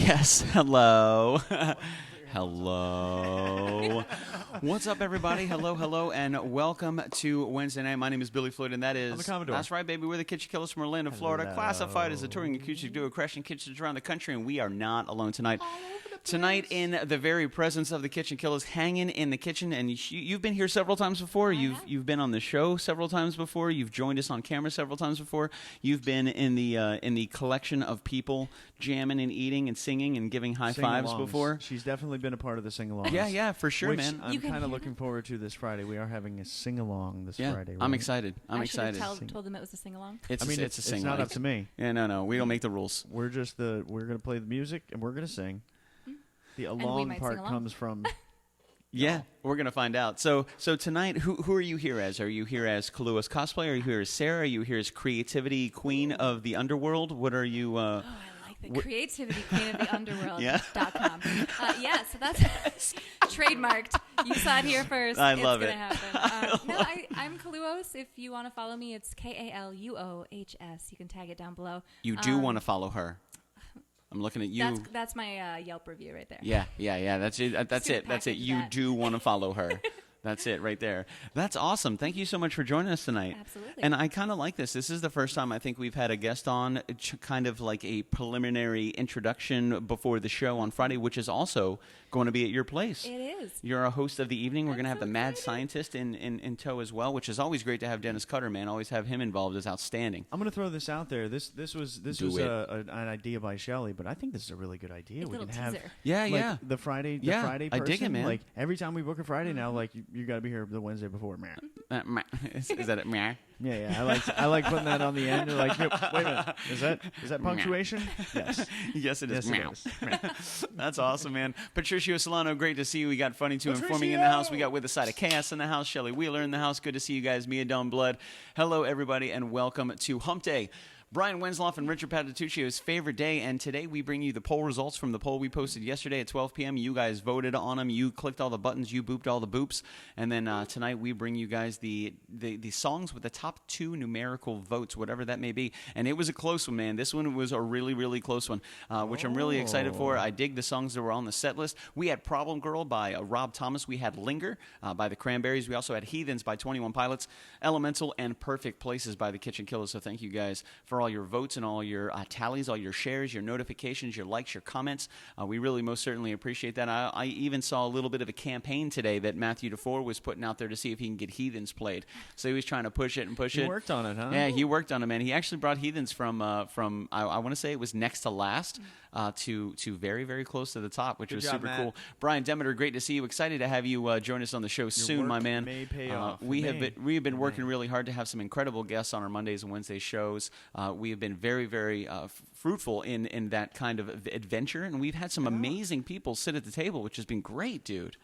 Yes, hello. Hello. What's up, everybody? Hello, and welcome to Wednesday night. My name is Billy Floyd, and that is... I'm the Commodore. That's right, baby. We're the KitchenKillaz from Orlando, Florida, classified as a touring acoustic duo, crashing kitchens around the country, and we are not alone tonight. Tonight, in the very presence of the KitchenKillaz, hanging in the kitchen, and you've been here several times before. You've been on the show several times before. You've joined us on camera several times before. You've been in the collection of people jamming and eating and singing and giving high fives before. She's definitely been a part of the sing-alongs. Yeah, for sure, which man. I'm kind of looking forward to this Friday. We are having a sing-along this Friday. Right? I'm excited. I'm excited. I should have told them it was a sing-along. It's a sing-along. It's not up to me. Yeah, no. We don't make the rules. We're going to play the music and we're going to sing. The along part comes from... Yeah, we're going to find out. So tonight, who are you here as? Are you here as Kaluohs Cosplay? Are you here as Sarah? Are you here as creativity queen of the underworld? What are you... I like the creativity queen of the underworld.com. Yeah. So that's trademarked. You saw it here first. I love it. It's going to happen. I'm Kaluohs. If you want to follow me, it's Kaluohs. You can tag it down below. You do want to follow her. I'm looking at you. That's my Yelp review right there. Yeah. That's it. That's it. You do want to follow her. That's it right there. That's awesome. Thank you so much for joining us tonight. Absolutely. And I kind of like this. This is the first time I think we've had a guest on, kind of like a preliminary introduction before the show on Friday, which is also going to be at your place. It is. You're a host of the evening. We're going to have the mad scientist in tow as well, which is always great to have Dennis Cutter, man. Always have him involved is outstanding. I'm going to throw this out there. This was an idea by Shelley, but I think this is a really good idea. We can have the Friday person. I dig it, man. Like every time we book a Friday now, like you got to be here the Wednesday before. Is that it? Meh? Yeah. I like putting that on the end. Like, wait a minute, is that punctuation? Yes. Yes, it is. Yes, it is. That's awesome, man. Patricio Solano, great to see you. We got Funny to Informing in the house. We got With a Side of Chaos in the house. Shelley Wheeler in the house. Good to see you guys. Mia Dawn Blood. Hello, everybody, and welcome to Hump Day. Brian Wensloff and Richard Patituccio's favorite day, and today we bring you the poll results from the poll we posted yesterday at 12 p.m. You guys voted on them. You clicked all the buttons. You booped all the boops. And then tonight we bring you guys the songs with the top 2 numerical votes, whatever that may be. And it was a close one, man. This one was a really, really close one, which I'm really excited for. I dig the songs that were on the set list. We had Problem Girl by Rob Thomas. We had Linger by the Cranberries. We also had Heathens by 21 Pilots, Elemental, and Perfect Places by the KitchenKillaz. So thank you guys for all your votes and all your tallies, all your shares, your notifications, your likes, your comments. We really most certainly appreciate that. I even saw a little bit of a campaign today that Matthew DeFore was putting out there to see if he can get Heathens played. So he was trying to push it. He worked on it, huh? Yeah, he worked on it, man. He actually brought Heathens from I want to say it was next to last to very, very close to the top, which was super cool. Brian Demeter, great to see you. Excited to have you join us on the show soon, my man. May pay off. We have been working really hard to have some incredible guests on our Mondays and Wednesdays shows. We have been very, very fruitful in that kind of adventure, and we've had some amazing people sit at the table, which has been great, dude.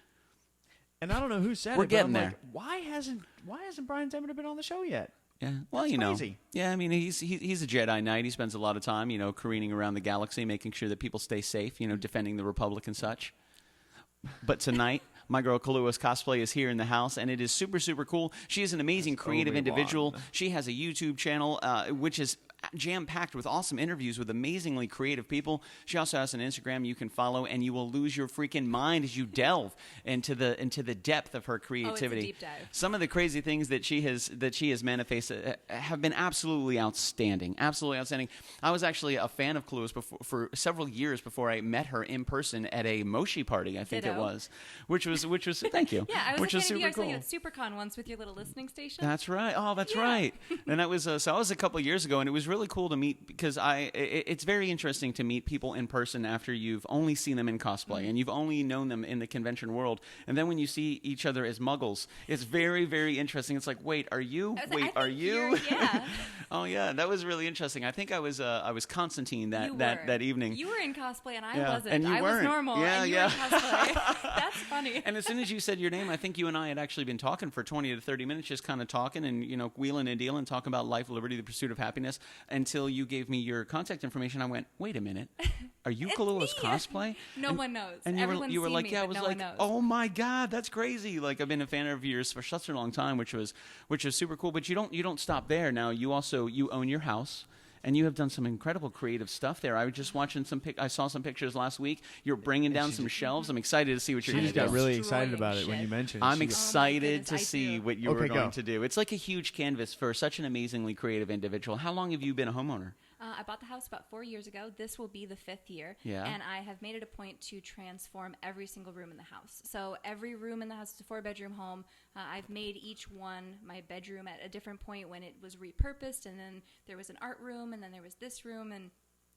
And I don't know who said We're it, getting but I'm there. Like, why hasn't Brian Demeter been on the show yet? Yeah, well, That's you know, crazy. yeah. I mean, he's a Jedi Knight. He spends a lot of time, careening around the galaxy, making sure that people stay safe, defending the Republic and such. But tonight, my girl Kaluohs Cosplay is here in the house, and it is super, super cool. She is an amazing creative individual. She has a YouTube channel, which is jam-packed with awesome interviews with amazingly creative people. She also has an Instagram you can follow, and you will lose your freaking mind as you delve into the depth of her creativity. It's a deep dive. Some of the crazy things that she has manifested have been absolutely outstanding. Absolutely outstanding. I was actually a fan of Kaluohs for several years before I met her in person at a Moshi party, I think it was, which was thank you. Yeah, I was which a was fan of you super cool. at SuperCon once with your little listening station. That's right. Oh, that's right. And that was so. I was a couple of years ago, and it was really cool to meet because it's very interesting to meet people in person after you've only seen them in cosplay and you've only known them in the convention world, and then when you see each other as muggles, it's very, very interesting. It's like, wait, are you? Wait, are you? Yeah. Oh yeah, that was really interesting. I think I was Constantine that evening. You were in cosplay and I wasn't. And you I weren't. was normal. Yeah, and you were in cosplay. That's funny. And as soon as you said your name, I think you and I had actually been talking for 20 to 30 minutes, just kind of talking and wheeling and dealing, talking about life, liberty, the pursuit of happiness, until you gave me your contact information. I went, wait a minute, are you Kaluohs Cosplay? No one knows. And you were like, me, yeah. I was like, oh my god, that's crazy. Like, I've been a fan of yours for such a long time, which was super cool. But you don't stop there. Now you own your house. And you have done some incredible creative stuff there. I was just watching I saw some pictures last week. You're bringing down some shelves. I'm excited to see what you're going to do. She got really excited about it when you mentioned it. I'm excited to see what you were going to do. It's like a huge canvas for such an amazingly creative individual. How long have you been a homeowner? I bought the house about 4 years ago. This will be the 5th year. Yeah. And I have made it a point to transform every single room in the house. So every room in the house is a 4-bedroom home. I've made each one my bedroom at a different point when it was repurposed. And then there was an art room, and then there was this room. And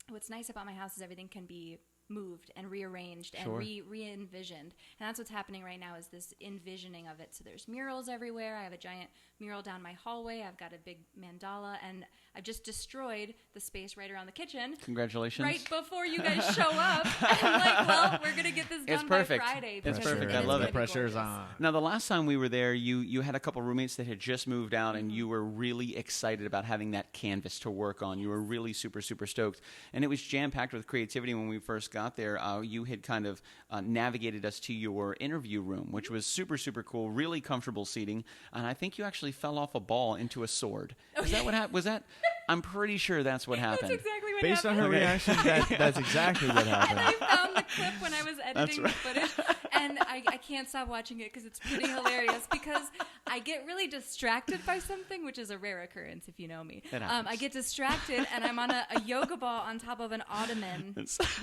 what's nice about my house is everything can be moved and rearranged and re-envisioned. And that's what's happening right now is this envisioning of it. So there's murals everywhere. I have a giant mural down my hallway. I've got a big mandala, and I've just destroyed the space right around the kitchen. Congratulations. Right before you guys show up. I'm like, well, we're going to get this done by Friday. It's perfect. I love it. The pressure's on. Now, the last time we were there, you had a couple roommates that had just moved out, and you were really excited about having that canvas to work on. You were really super, super stoked. And it was jam-packed with creativity when we first got there. You had kind of navigated us to your interview room, which was super, super cool, really comfortable seating. And I think you actually fell off a ball into a sword. Is that what happened? Was that? I'm pretty sure that's what happened. That's exactly what Based happened. on her reaction, that's exactly what happened. And I found the clip when I was editing the footage, and I can't stop watching it because it's pretty hilarious because I get really distracted by something, which is a rare occurrence if you know me. I get distracted, and I'm on a yoga ball on top of an ottoman,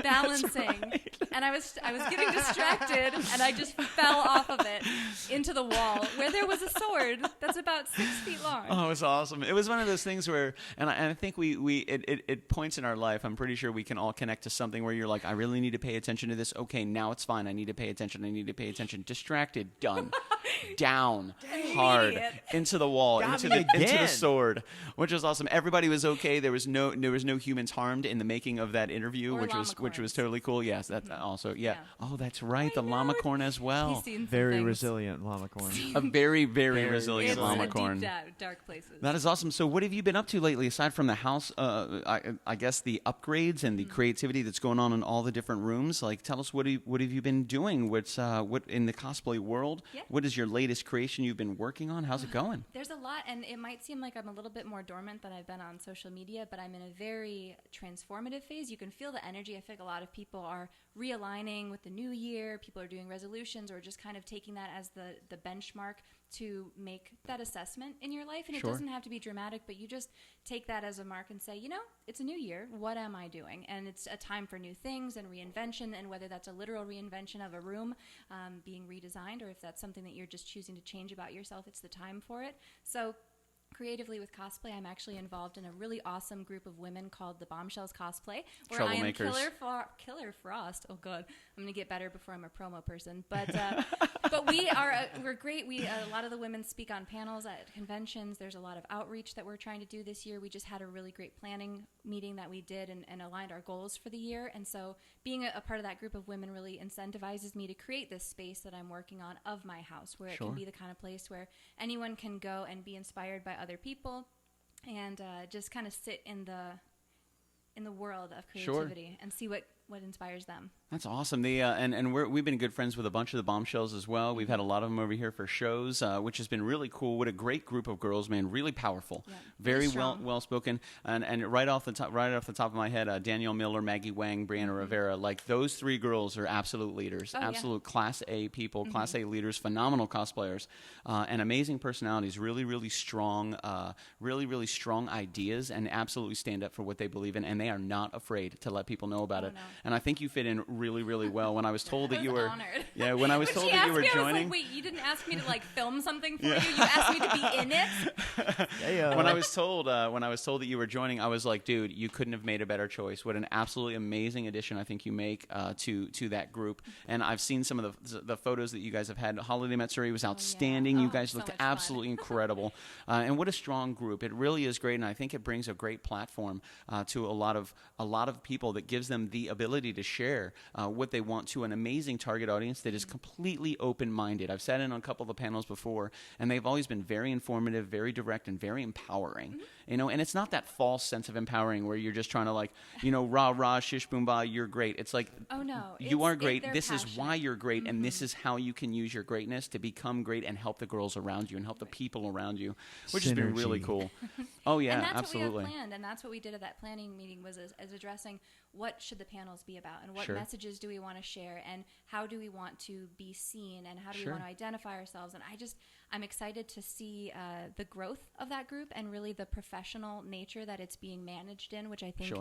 balancing, right. And I was getting distracted, and I just fell off of it into the wall where there was a sword that's about 6 feet long. Oh, it was awesome. It was one of those things where, and I think it points in our life, I'm pretty sure we can all connect to something where you're like, I really need to pay attention to this. Okay, now it's fine. I need to pay attention. Distracted, done. Down, hard, into the wall, into the sword, which was awesome. Everybody was okay. There was no humans harmed in the making of that interview, which was totally cool. Yes, that also, yeah. Oh, that's right, the llama corn as well. Very resilient llama corn. A very, very resilient llama corn. Deep, dark places. That is awesome. So what have you been up to lately, aside from the house, I guess the upgrades and the creativity that's going on in all the different rooms? Like, tell us, what have you been doing? What in the cosplay world? Yeah. What is your latest creation you've been working on? How's it going? There's a lot, and it might seem like I'm a little bit more dormant than I've been on social media, but I'm in a very transformative phase. You can feel the energy. I feel like a lot of people are realigning with the new year. People are doing resolutions or just kind of taking that as the benchmark to make that assessment in your life. And it doesn't have to be dramatic, but you just take that as a mark and say, it's a new year. What am I doing? And it's a time for new things and reinvention, and whether that's a literal reinvention of a room being redesigned, or if that's something that you're just choosing to change about yourself, it's the time for it. So creatively with cosplay, I'm actually involved in a really awesome group of women called the Bombshells Cosplay, where I am Killer Frost. Oh God, I'm gonna get better before I'm a promo person. But we're great. A lot of the women speak on panels at conventions. There's a lot of outreach that we're trying to do this year. We just had a really great planning meeting that we did and aligned our goals for the year. And so being a part of that group of women really incentivizes me to create this space that I'm working on of my house, where it can be the kind of place where anyone can go and be inspired by other people and just kind of sit in the world of creativity and see what inspires them. That's awesome. We've been good friends with a bunch of the Bombshells as well. We've had a lot of them over here for shows, which has been really cool. What a great group of girls, man! Really powerful, very well spoken. And right off the top of my head, Danielle Miller, Maggie Wang, Brianna Rivera, like those three girls are absolute leaders, absolute Class A people, Class A leaders, phenomenal cosplayers, and amazing personalities. Really, really strong, really strong ideas, and absolutely stand up for what they believe in. And they are not afraid to let people know about it. No. And I think you fit in really, really well. When I was told that you were honored. When I was told that you were joining, I was like, wait, you didn't ask me to film something for you. You asked me to be in it. When I was told that you were joining, I was like, dude, you couldn't have made a better choice. What an absolutely amazing addition I think you make to that group. And I've seen some of the photos that you guys have had. Holiday Matsuri was outstanding. You guys looked absolutely incredible. And what a strong group. It really is great, and I think it brings a great platform to a lot of people that gives them the ability ability to share what they want to an amazing target audience that is completely open-minded. I've sat in on a couple of the panels before, and they've always been very informative, very direct, and very empowering. You know, and it's not that false sense of empowering where you're just trying to like, you know, rah rah shish boom bah, you're great. It's like, oh no, you are great. This is why you're great, and this is how you can use your greatness to become great and help the girls around you and help the people around you, which has been really cool. Oh yeah, and that's absolutely. what we have planned, and that's what we did at that planning meeting was as addressing what should the panels be about, and what messages do we want to share, and how do we want to be seen, and how do we want to identify ourselves. And I'm excited to see the growth of that group and really the professional nature that it's being managed in, which I think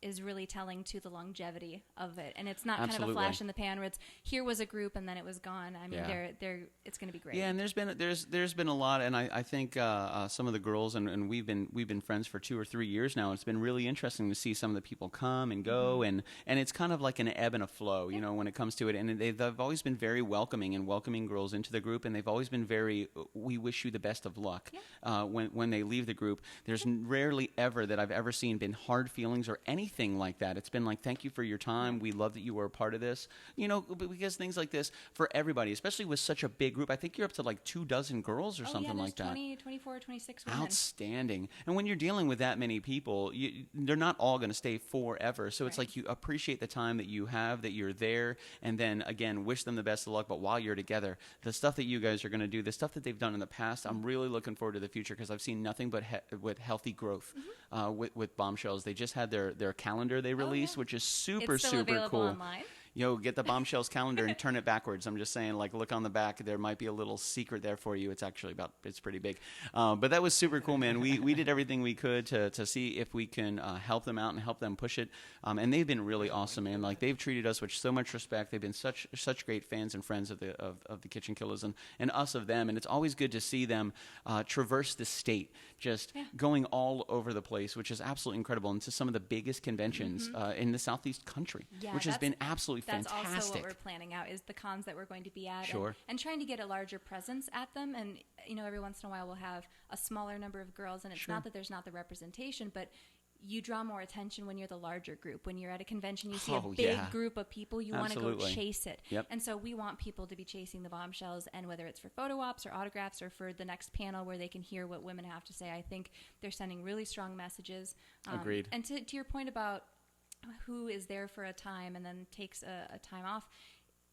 is really telling to the longevity of it. And it's not kind of a flash in the pan where it's here was a group and then it was gone. I mean, it's going to be great. Yeah, and there's been a lot, and I think some of the girls and we've been friends for 2 or 3 years now. It's been really interesting to see some of the people come and go, and it's kind of like an ebb and a flow, you know, when it comes to it. And they've always been very welcoming and welcoming girls into the group, and they've always been very, we wish you the best of luck when they leave the group. There's rarely ever that I've ever seen been hard feelings or anything like that. It's been like, thank you for your time. We love that you were a part of this. You know, because things like this for everybody, especially with such a big group. I think you're up to like 24 girls or something like that. 24, 26 women. Outstanding. And when you're dealing with that many people, they're not all going to stay forever. So it's like you appreciate the time that you have, that you're there, and then, again, wish them the best of luck. But while you're together, the stuff that you guys are going to do, the stuff that they've done in the past, I'm really looking forward to the future because I've seen nothing but with healthy growth with Bombshells. They just had their calendar they released, which is super cool. Online. Yo, get the Bombshells calendar and turn it backwards. I'm just saying, like, look on the back. There might be a little secret there for you. It's actually it's pretty big. But that was super cool, man. We did everything we could to see if we can help them out and help them push it. And they've been really awesome, man. Like, they've treated us with so much respect. They've been such great fans and friends of the KitchenKillaz and us of them. And it's always good to see them traverse the state, just going all over the place, which is absolutely incredible, into some of the biggest conventions in the Southeast country, which has been absolutely fantastic. That's also what we're planning out is the cons that we're going to be at and trying to get a larger presence at them. And, you know, every once in a while we'll have a smaller number of girls, and it's not that there's not the representation, but you draw more attention when you're the larger group. When you're at a convention, you see a big group of people, you want to go chase it. And so we want people to be chasing the Bombshells, and whether it's for photo ops or autographs or for the next panel where they can hear what women have to say, I think they're sending really strong messages. Agreed. And to your point about who is there for a time and then takes a time off,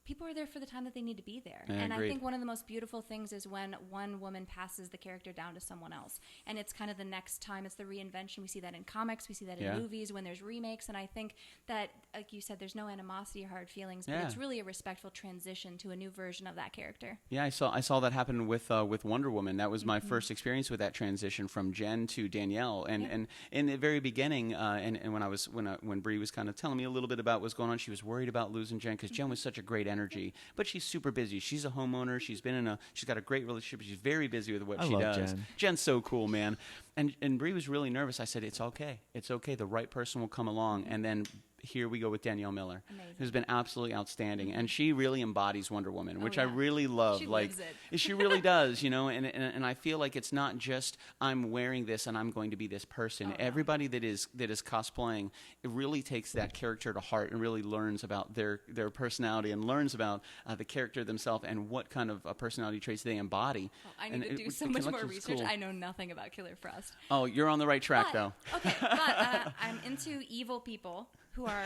people are there for the time that they need to be there. And I think one of the most beautiful things is when one woman passes the character down to someone else. And it's kind of the next time. It's the reinvention. We see that in comics. We see that in movies when there's remakes. And I think that, like you said, there's no animosity or hard feelings, but it's really a respectful transition to a new version of that character. Yeah, I saw that happen with Wonder Woman. That was my first experience with that transition from Jen to Danielle. And in the very beginning, and when Bree was kind of telling me a little bit about what's going on, she was worried about losing Jen because Jen was such a great energy, but she's super busy. She's a homeowner. She's got a great relationship. She's very busy with what she does. Jen's so cool, man. And Bree was really nervous. I said, it's okay. It's okay. The right person will come along. And then here we go with Danielle Miller, who's been absolutely outstanding, and she really embodies Wonder Woman, which I really love. She lives it. She really does, you know. And I feel like it's not just I'm wearing this and I'm going to be this person. Everybody that is cosplaying, it really takes that character to heart and really learns about their personality and learns about the character themselves and what kind of personality traits they embody. Well, I need to do so much more research. Cool. I know nothing about Killer Frost. Oh, you're on the right track, though. Okay, but I'm into evil people who are,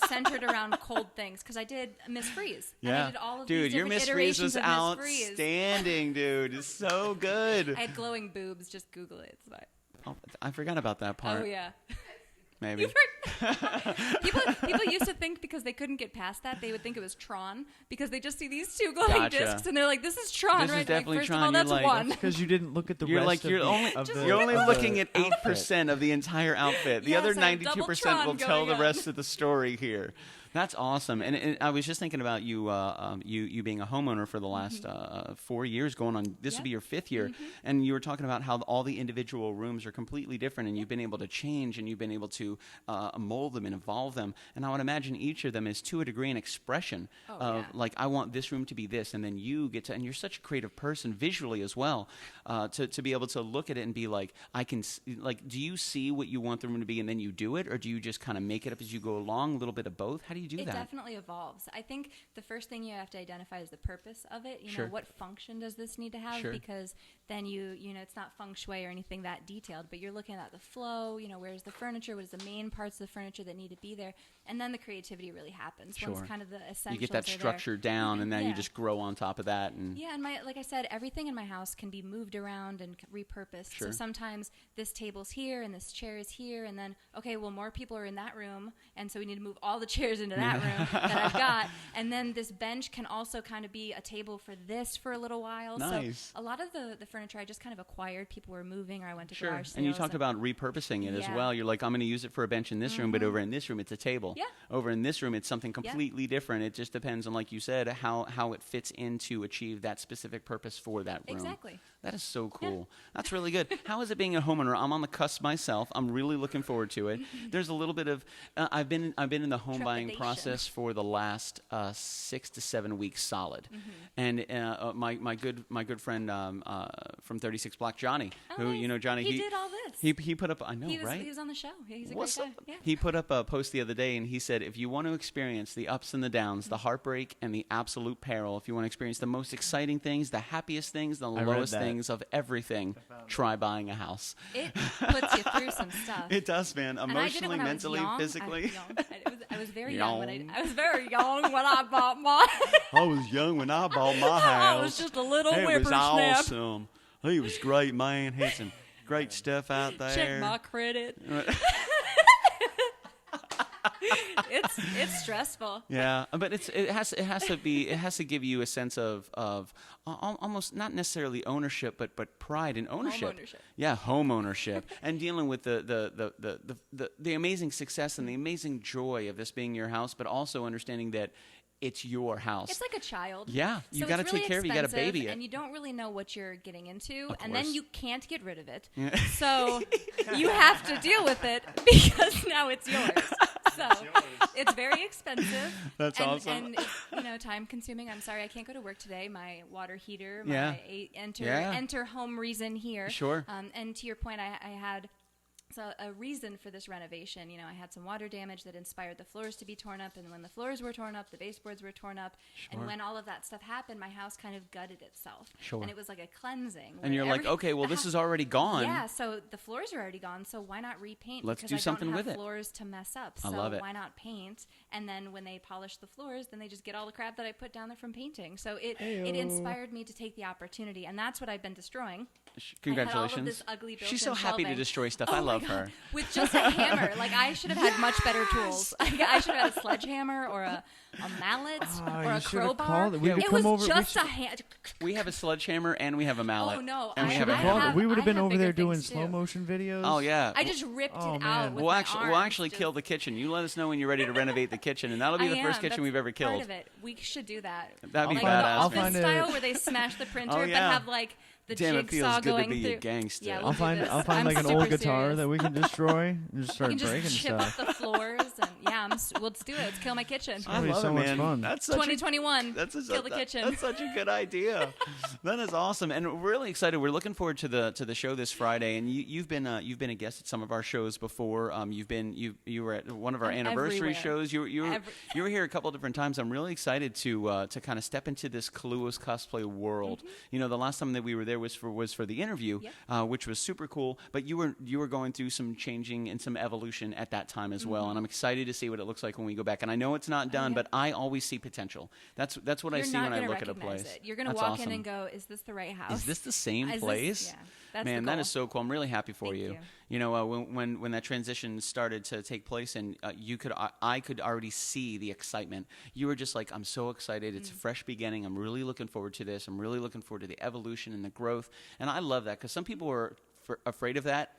centered around cold things. Because I did Miss Freeze. Yeah. And I did all of these different iterations of Miss Freeze. Dude, your Miss Freeze was outstanding, dude. It's so good. I had glowing boobs. Just Google it. It's fine. Oh, I forgot about that part. Oh, yeah. Maybe. People used to think because they couldn't get past that, they would think it was Tron because they just see these two glowing discs and they're like, "This is Tron, this right?" Is definitely first Tron. of all, that's one. Because you didn't look at the you're rest. You're only looking at 8% of the other 92% will tell the rest of the story here. That's awesome. And I was just thinking about you being a homeowner for the last 4 years, going on, this will be your 5th year. And you were talking about how all the individual rooms are completely different, and you've been able to change, and you've been able to mold them and evolve them. And I would imagine each of them is, to a degree, an expression of, like, I want this room to be this, and then you get to, and you're such a creative person visually as well, to be able to look at it and be like, do you see what you want the room to be and then you do it, or do you just kind of make it up as you go along, a little bit of both? How do you do that? It definitely evolves. I think the first thing you have to identify is the purpose of it. You know, what function does this need to have? Because then you know, it's not feng shui or anything that detailed, but you're looking at the flow, you know, where's the furniture, what is the main parts of the furniture that need to be there, and then the creativity really happens. Once kind of the essentials, you get that structure down, and then you just grow on top of that. And and like I said, everything in my house can be moved around and repurposed. So sometimes this table's here and this chair is here, and then more people are in that room, and so we need to move all the chairs into that room that I've got, and then this bench can also kind of be a table for this for a little while. Nice. So a lot of the furniture I just kind of acquired. People were moving, or I went to garage sales. And you talked about repurposing it as well. You're like, I'm going to use it for a bench in this room, but over in this room it's a table. Over in this room it's something completely different. It just depends on, like you said, how it fits in to achieve that specific purpose for that room. Exactly. That is so cool. That's really good. How is it being a homeowner? I'm on the cusp myself. I'm really looking forward to it. There's a little bit of I've been in the home buying process for the last 6 to 7 weeks solid, and my good friend from 36 Block, Johnny, who you know, Johnny, he did all this. He put up, I know, right? He was on the show. He's a great guy. Yeah. He put up a post the other day, and he said, if you want to experience the ups and the downs, the heartbreak and the absolute peril, if you want to experience the most exciting things, the happiest things, the lowest things of everything, try buying a house. It puts you through some stuff. It does, man. Emotionally, mentally, physically. I was very young when I was very young when I bought my. I was young when I bought my house. I was just a little whippersnapper. It was awesome. He was great, man. He had some great stuff out there. Check my credit. It's stressful. Yeah, but it has to give you a sense of almost not necessarily ownership, but pride in ownership. Home ownership. Yeah, home ownership, and dealing with the amazing success and the amazing joy of this being your house, but also understanding that it's your house. It's like a child. Yeah, you got to take care of it. You got to baby it. And you don't really know what you're getting into. Of and course. then you can't get rid of it. So you have to deal with it because now it's yours. So it's very expensive. That's awesome. And it's, time consuming. I'm sorry I can't go to work today. My water heater, my enter home reason here. Sure. And to your point, I had... So a reason for this renovation, I had some water damage that inspired the floors to be torn up, and when the floors were torn up, the baseboards were torn up, and when all of that stuff happened, my house kind of gutted itself, and it was like a cleansing. And you're like, okay, well, this is already gone. Yeah, so the floors are already gone, so why not repaint? Let's do something with it. Because I don't have floors to mess up, so I love it. Why not paint? And then when they polish the floors, then they just get all the crap that I put down there from painting. So it inspired me to take the opportunity, and that's what I've been destroying. Congratulations. I had all of this ugly built-in She's so happy to destroy stuff. Oh I love her. With just a hammer. Like, I should have had much better tools. I should have had a sledgehammer or a mallet or a crowbar. It was just a hand. We have a sledgehammer and we have a mallet. Oh, no. We would have been over there doing slow motion videos. Oh, yeah. I just ripped it out with we'll my actually kill the kitchen. You let us know when you're ready to renovate the kitchen, and that'll be the first kitchen we've ever killed. Part of it. We should do that. That'd be like badass. The office style where they smash the printer but have like the jigsaw going through. It feels good to be a gangster. Yeah, I'll find like an old guitar that we can destroy and just start breaking stuff. Chip up the floors and let's do it. Let's kill my kitchen. I love it, man. Fun. That's 2021. Kill the kitchen. That's such a good idea. That is awesome, and we're really excited. We're looking forward to the show this Friday. And you've been a guest at some of our shows before. You were at one of our anniversary shows. You were here a couple of different times. I'm really excited to kind of step into this Kaluohs cosplay world. Mm-hmm. The last time that we were there was for the interview, which was super cool. But you were going through some changing and some evolution at that time as well. And I'm excited to see what it looks like when we go back. And I know it's not done, but I always see potential. That's what I see when I look at a place. You're going to walk in and go, "Is this the right house? Is this the same place?" That's Man, that is so cool. I'm really happy for you. When that transition started to take place, and I could already see the excitement. You were just like, I'm so excited. It's a fresh beginning. I'm really looking forward to this. I'm really looking forward to the evolution and the growth. And I love that because some people are afraid of that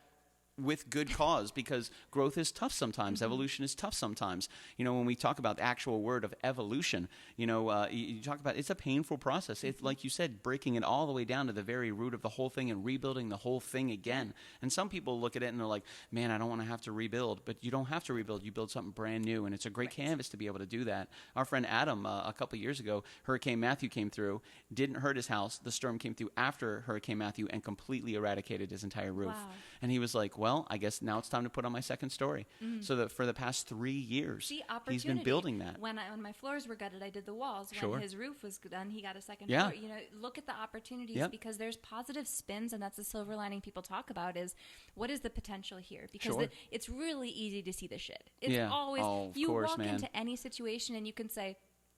with good cause, because growth is tough sometimes. Evolution is tough sometimes. When we talk about the actual word of evolution, you talk about, it's a painful process. It's like you said, breaking it all the way down to the very root of the whole thing and rebuilding the whole thing again. And some people look at it and they're like, man, I don't want to have to rebuild. But you don't have to rebuild. You build something brand new, and it's a great canvas to be able to do that. Our friend Adam, a couple years ago, Hurricane Matthew came through, didn't hurt his house. The storm came through after Hurricane Matthew and completely eradicated his entire roof. Wow. And he was like, well, I guess now it's time to put on my second story. So that for the past 3 years, he's been building that. When my floors were gutted, I did the walls. Sure. When his roof was done, he got a second floor. Look at the opportunities, because there's positive spins, and that's the silver lining people talk about is what is the potential here? Because it's really easy to see the shit. It's always, you walk into any situation and you can say,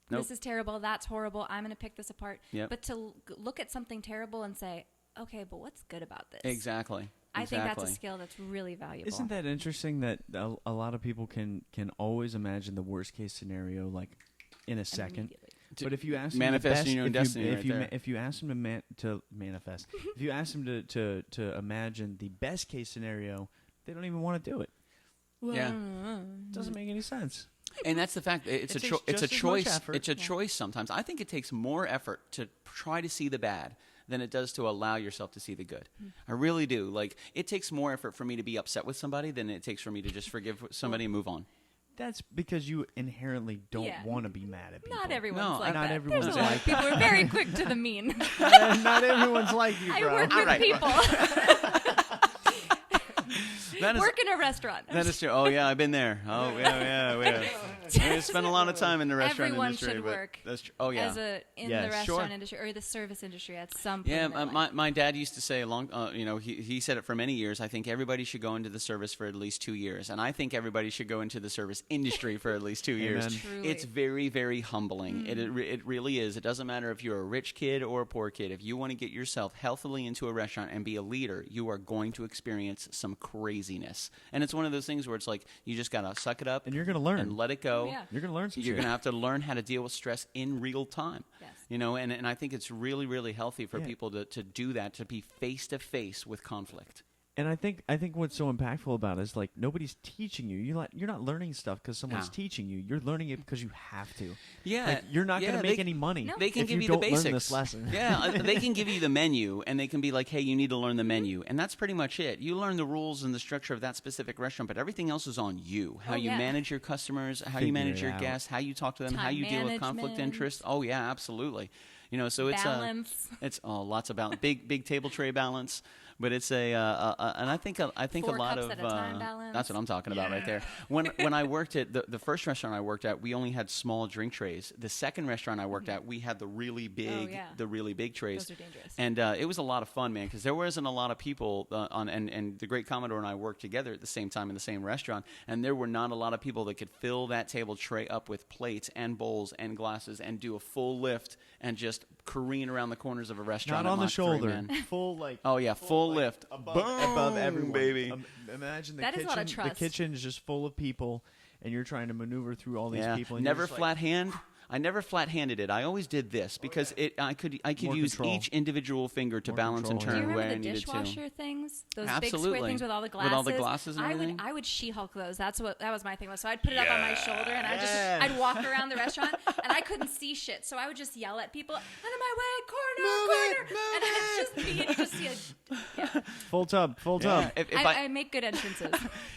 this is terrible, that's horrible, I'm going to pick this apart. But to look at something terrible and say, okay, but what's good about this? Exactly. I think that's a skill that's really valuable. Isn't that interesting that a lot of people can always imagine the worst case scenario like in a second? But if you ask manifesting your own destiny, if you ask them to manifest, if you ask them to imagine the best case scenario, they don't even want to do it. Doesn't make any sense. And that's the fact. It's a choice. It's a choice sometimes. I think it takes more effort to try to see the bad than it does to allow yourself to see the good. I really do. Like, it takes more effort for me to be upset with somebody than it takes for me to just forgive somebody and move on. That's because you inherently don't want to be mad at people. Not everyone's like not that. Everyone's There's a lot of people are very quick to the mean. Not everyone's like you, bro. I work with people. Work in a restaurant. That is true. Oh, yeah, I've been there. Oh, yeah. I spent a lot of time in the restaurant Everyone industry. Everyone should work that's true. Oh, yeah. in the restaurant industry or the service industry at some point. Yeah, my dad used to say, he said it for many years, I think everybody should go into the service for at least 2 years. And I think everybody should go into the service industry for at least 2 years. Truly. It's very, very humbling. It really is. It doesn't matter if you're a rich kid or a poor kid. If you want to get yourself healthily into a restaurant and be a leader, you are going to experience some craziness. And it's one of those things where it's like, you just got to suck it up. And you're going to learn. And let it go. Yeah. You're going to learn some You're going to have to learn how to deal with stress in real time. Yes. And I think it's really, really healthy for people to do that, to be face-to-face with conflict. And I think what's so impactful about it is like nobody's teaching you. You're not learning stuff because someone's teaching you. You're learning it because you have to. Yeah, like, you're not going to make any money. No. They can if give you the don't basics. Learn this lesson. Yeah, they can give you the menu, and they can be like, "Hey, you need to learn the menu," and that's pretty much it. You learn the rules and the structure of that specific restaurant, but everything else is on you. How you manage your customers, how you manage your guests, how you talk to them, how you deal with conflict interest. Oh yeah, absolutely. So it's balance. It's lots of balance, big table tray balance. But it's and I think a lot of that's what I'm talking about right there. When I worked at the first restaurant I worked at, we only had small drink trays. The second restaurant I worked at, we had the really big trays. Those are dangerous. And it was a lot of fun, man, because there wasn't a lot of people and the great Commodore and I worked together at the same time in the same restaurant, and there were not a lot of people that could fill that table tray up with plates and bowls and glasses and do a full lift and just careen around the corners of a restaurant. Not on the shoulder. 3, man. Full like. Oh yeah, full lift above everyone, baby. Imagine that is a lot of trust. The kitchen is just full of people, and you're trying to maneuver through all these people. And never flat hand. I never flat-handed it. I always did this because I could use each individual finger to balance and turn the way I needed to. Do you remember the dishwasher things? Those Absolutely. big square things with all the glasses? With all the glasses and everything? I would She-Hulk those. That was my thing. So I'd put it up on my shoulder and I'd walk around the restaurant and I couldn't see shit. So I would just yell at people, out of my way, corner. And it's just me and just see full tub. I make good entrances.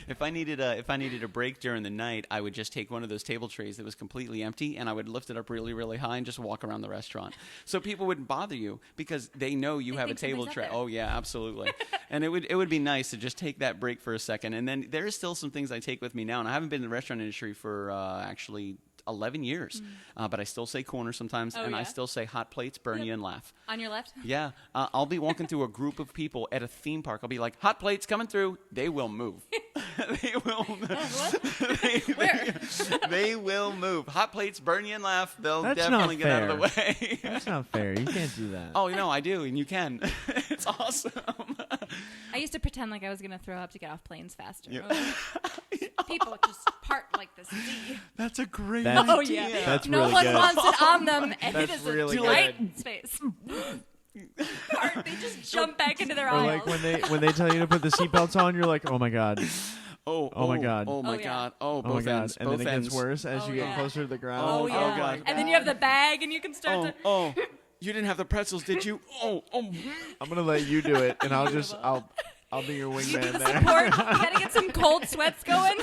If I needed a break during the night, I would just take one of those table trays that was completely empty and I would lift it up really, really high and just walk around the restaurant. So people wouldn't bother you because they know you have a table tray. Oh yeah, absolutely. And it would be nice to just take that break for a second. And then there is still some things I take with me now, and I haven't been in the restaurant industry for actually 11 years. But I still say corner sometimes, I still say hot plates, burn you and laugh. On your left? Yeah. I'll be walking through a group of people at a theme park. I'll be like, hot plates coming through. They will move. They will move. What? Where? They will move. Hot plates, burn you and laugh. They'll That's definitely get out of the way. That's not fair. You can't do that. Oh, no, I do, and you can. It's awesome. I used to pretend like I was going to throw up to get off planes faster. Yeah. People just part like this. That's a great idea. That's no really one good. wants it on them, and That's it is really a tight space. They just jump back into their or aisles. like when they tell you to put the seatbelts on, you're like, oh my god. Oh my god. Oh my god. Oh, oh my god. ends. And both then it ends. gets worse as you get closer to the ground. Oh, yeah. Oh god. And then you have the bag, and you can start to. Oh, you didn't have the pretzels, did you? Oh. I'm gonna let you do it, and I'll be your wingman there. Support. You gotta get some cold sweats going.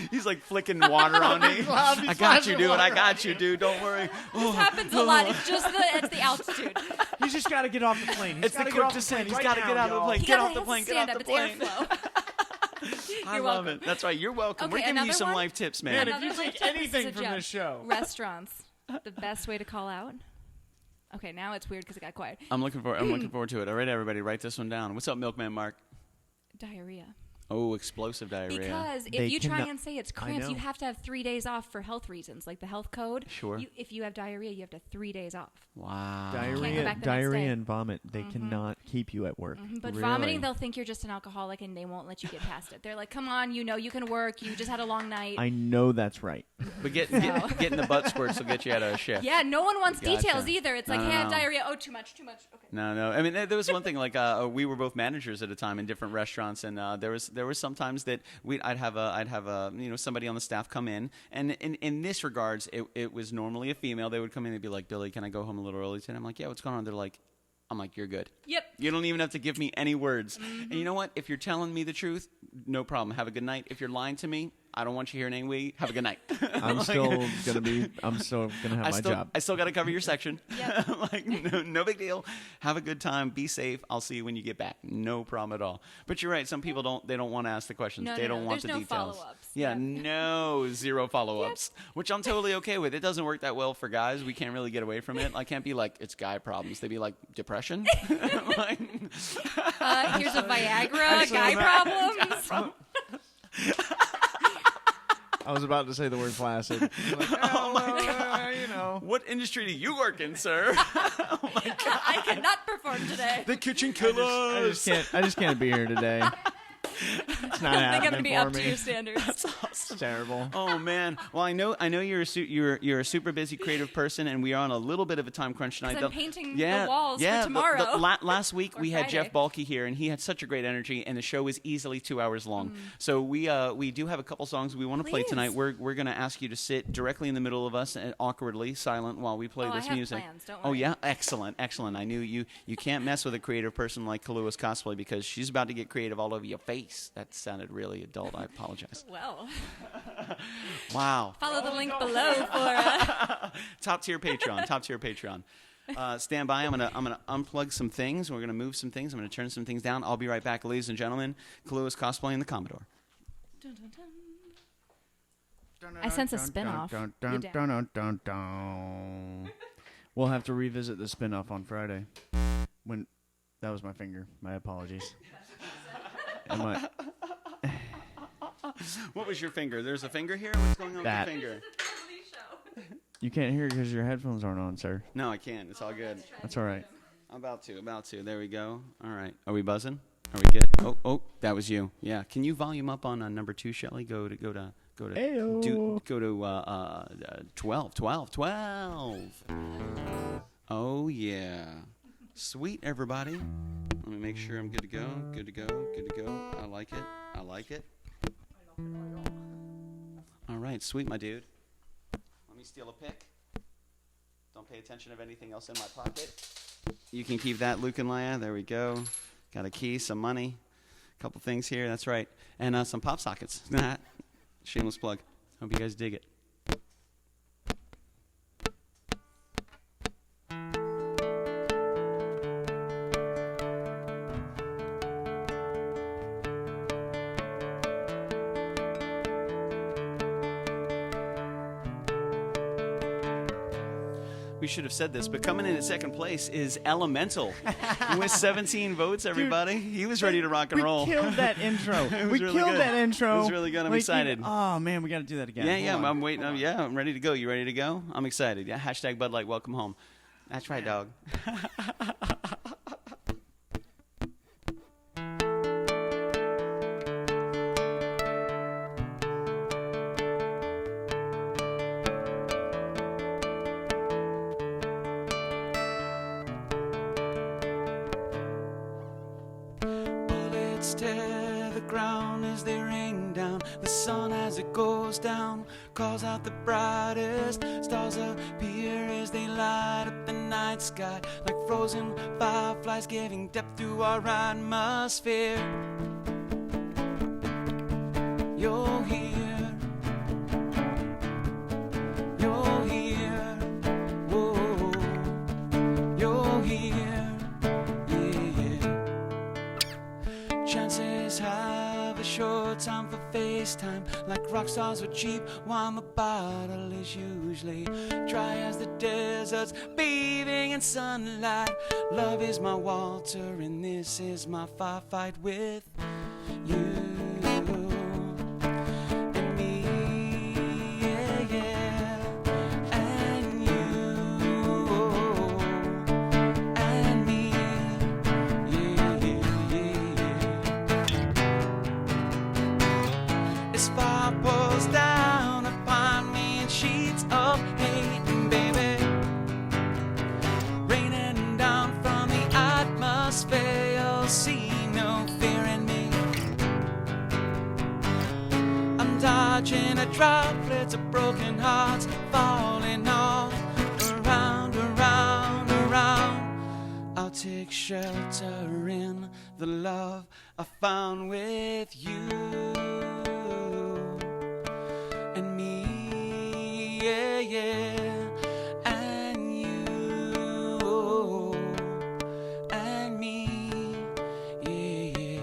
He's like flicking water on me. I got you, dude. I got you, dude. Don't worry. This happens a lot. It's just the altitude. He's just got to get off the plane. It's the quick descent. He's got to get out of the plane. Get off the plane. Get off the plane. I love it. That's right. You're welcome. Okay, We're giving you some life tips, man. Man, if you take anything from this show. Restaurants, the best way to call out. Okay, now it's weird because it got quiet. I'm looking forward to it. All right, everybody, write this one down. What's up, Milkman Mark? Diarrhea. Oh, explosive diarrhea. Because if you try and say it's cramps, you have to have 3 days off for health reasons, like the health code. Sure. If you have diarrhea, you have to have 3 days off. Wow. Diarrhea and vomit, they cannot keep you at work. But vomiting, they'll think you're just an alcoholic and they won't let you get past it. They're like, come on, you know you can work. You just had a long night. I know that's right. But getting the butt squirts will get you out of a shift. Yeah, no one wants details either. It's like, hey, I have diarrhea. Oh, too much. Okay. No. I mean, there was one thing, like we were both managers at a time in different restaurants, and there was sometimes that I'd have a somebody on the staff come in, and in this regards, it was normally a female. They would come in and be like, Billy, can I go home a little early today? I'm like, yeah, what's going on? They're like, I'm like, you're good. Yep. You don't even have to give me any words. And you know what? If you're telling me the truth, no problem. Have a good night. If you're lying to me, I don't want you hearing any way. Have a good night. I'm still gonna have my job. I still got to cover your section. Yep. Like, no big deal. Have a good time. Be safe. I'll see you when you get back. No problem at all. But you're right. Some people don't want to ask the questions. They don't want the details. There's no follow-ups. Yeah, zero follow-ups, which I'm totally okay with. It doesn't work that well for guys. We can't really get away from it. I can't be like, it's guy problems. They'd be like, depression? Like, here's a Viagra, guy problems. I was about to say the word flaccid. Like, oh my God. You know. What industry do you work in, sir? Oh my God. I cannot perform today. The KitchenKillaz. I just can't be here today. It's not I think I'm happening gonna be for up me. to your standards. That's awesome. It's terrible. Oh man. Well, I know you're a super busy creative person, and we are on a little bit of a time crunch tonight. I'm painting the walls for tomorrow. Last week we had Jeff Balke here, and he had such a great energy, and the show is easily 2 hours long. So we do have a couple songs we want to play tonight. We're going to ask you to sit directly in the middle of us, and awkwardly silent while we play this music. Plans, don't worry. Oh yeah, excellent. I knew you can't mess with a creative person like Kaluohs Cosplay because she's about to get creative all over your face. That sounded really adult. I apologize. Well. Wow. Follow the link below for top tier Patreon. Stand by. I'm gonna unplug some things. We're gonna move some things. I'm gonna turn some things down. I'll be right back, ladies and gentlemen. Kaluohs Cosplaying the Commodore. Dun, dun, dun. I sense a spinoff. We'll have to revisit the spinoff on Friday. That was my finger. My apologies. What was your finger? There's a finger here? What's going on with your finger? You can't hear it because your headphones aren't on, sir. No, I can't. It's all good. That's all right. I'm about to. There we go. All right. Are we buzzing? Are we good? Oh, that was you. Yeah. Can you volume up on number 2, Shelly? Go to 12. Oh yeah. Sweet, everybody. Let me make sure I'm good to go. I like it. All right, sweet, my dude. Let me steal a pick. Don't pay attention of anything else in my pocket. You can keep that, Luke and Leia. There we go. Got a key, some money, a couple things here. That's right. And some pop sockets. Shameless plug. Hope you guys dig it. We should have said this, but coming in at second place is Elemental with 17 votes, everybody. Dude, he was ready to rock and roll. We killed that intro. It was really good. I'm excited. Oh, man, we got to do that again. Yeah, I'm waiting. I'm ready to go. You ready to go? I'm excited. Yeah, hashtag Bud Light, welcome home. That's right, dog. Bullets tear the ground as they rain down. The sun as it goes down calls out the brightest. Stars appear as they light up the night sky, like frozen fireflies giving depth to our atmosphere. You're here. You're here. Whoa. You're here. Yeah. Chances have a short time for FaceTime, like rock stars are cheap while my bottle is usually dry as the deserts bathing in sunlight. Love is my Walter and this is my firefight with you. Dodging a droplets of broken hearts falling all around, around, around. I'll take shelter in the love I found with you and me, yeah, yeah, and you and me, yeah, yeah.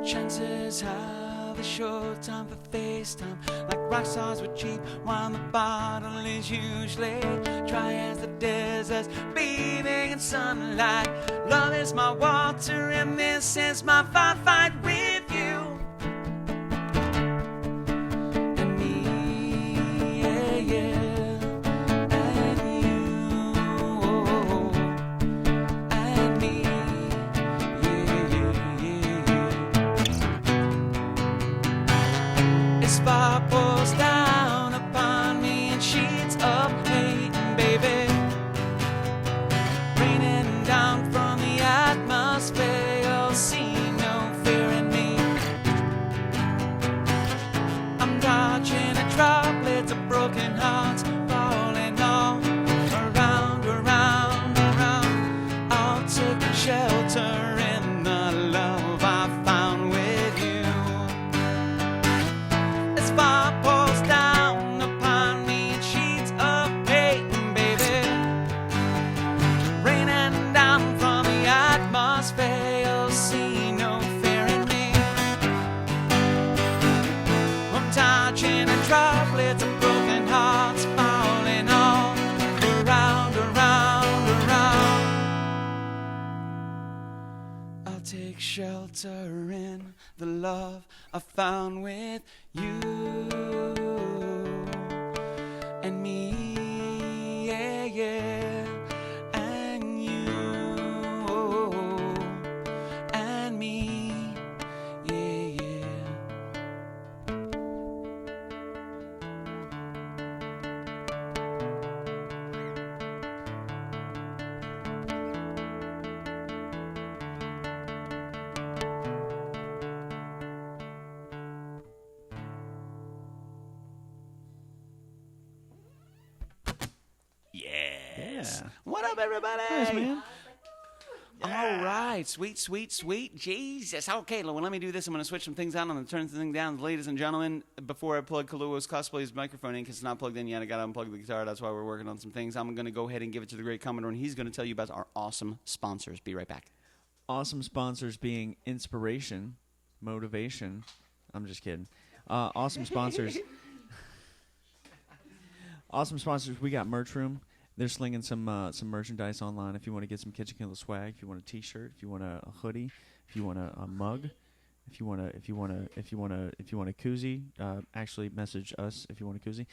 Chances have a short time for FaceTime, like rock stars were cheap while the bottle is usually dry as the deserts bathing in sunlight. Love is my water and this is my fight with you and me, yeah, yeah, and you and me, yeah, yeah, yeah. Fire pours down upon me in sheets of hate, baby, raining down from the atmosphere. You'll see no fear in me. I'm dodging a droplets of broken hearts falling all around, around, around. I'll take shelter in the love I found with you. Fire pours down upon me in sheets of hate, baby, raining down from the atmosphere. You'll see no fear in me. I'm dodging a droplets of broken hearts falling all around, around, around. I'll take shelter in the love I found with you and me, yeah, yeah, and you and me, yeah, yeah. Yes. Yeah. What up, everybody? Nice, man. Yeah. All right. Sweet, sweet, sweet. Jesus. Okay, well, let me do this. I'm going to switch some things out. I'm going to turn the thing down. Ladies and gentlemen, before I plug Kaluoh's Cosplay's microphone in, because it's not plugged in yet, I got to unplug the guitar. That's why we're working on some things. I'm going to go ahead and give it to the great Commodore, and he's going to tell you about our awesome sponsors. Be right back. Awesome sponsors being inspiration, motivation. I'm just kidding. Awesome sponsors. Awesome sponsors. We got Merch Room. They're slinging some merchandise online. If you want to get some KitchenKillaz swag, if you want a T-shirt, if you want a hoodie, if you want a mug, if you want a koozie, actually message us if you want a koozie.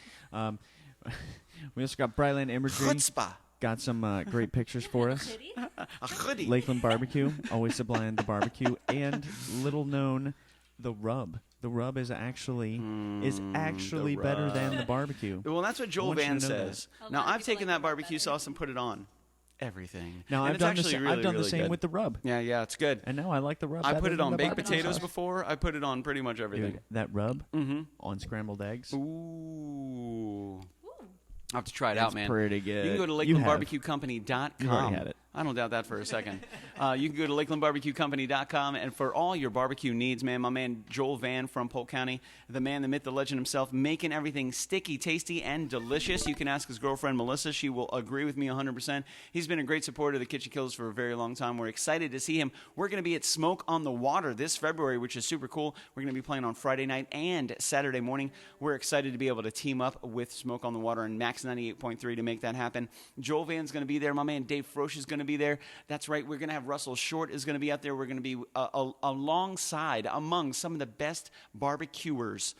We also got Brightland Imagery. Chutzpah. Got some great pictures for us. A hoodie. Lakeland Barbecue, always supplying the barbecue, and little known, The Rub. The Rub is actually better than the barbecue. Well, that's what Joel Van says. Now, I've taken that barbecue sauce and put it on. everything. Now And I've it's done actually I've done the really same good. with the rub. Yeah, it's good. And now I like the rub. I better put it than on the baked barbecue potatoes sauce. before. I put it on pretty much everything. Dude, that rub on scrambled eggs. Ooh. I'll have to try it out, man. Pretty good. You can go to LakelandBarbecueCompany.com. You've already had it. I don't doubt that for a second. You can go to LakelandBarbecuCompany.com, and for all your barbecue needs, man, my man Joel Van from Polk County, the man, the myth, the legend himself, making everything sticky, tasty, and delicious. You can ask his girlfriend, Melissa. She will agree with me 100%. He's been a great supporter of the Kitchen Killaz for a very long time. We're excited to see him. We're going to be at Smoke on the Water this February, which is super cool. We're going to be playing on Friday night and Saturday morning. We're excited to be able to team up with Smoke on the Water and Max 98.3 to make that happen. Joel Van's going to be there. My man Dave Frosch is going to be there. That's right. We're going to have Russell Short is going to be out there. We're going to be alongside, among some of the best barbecuers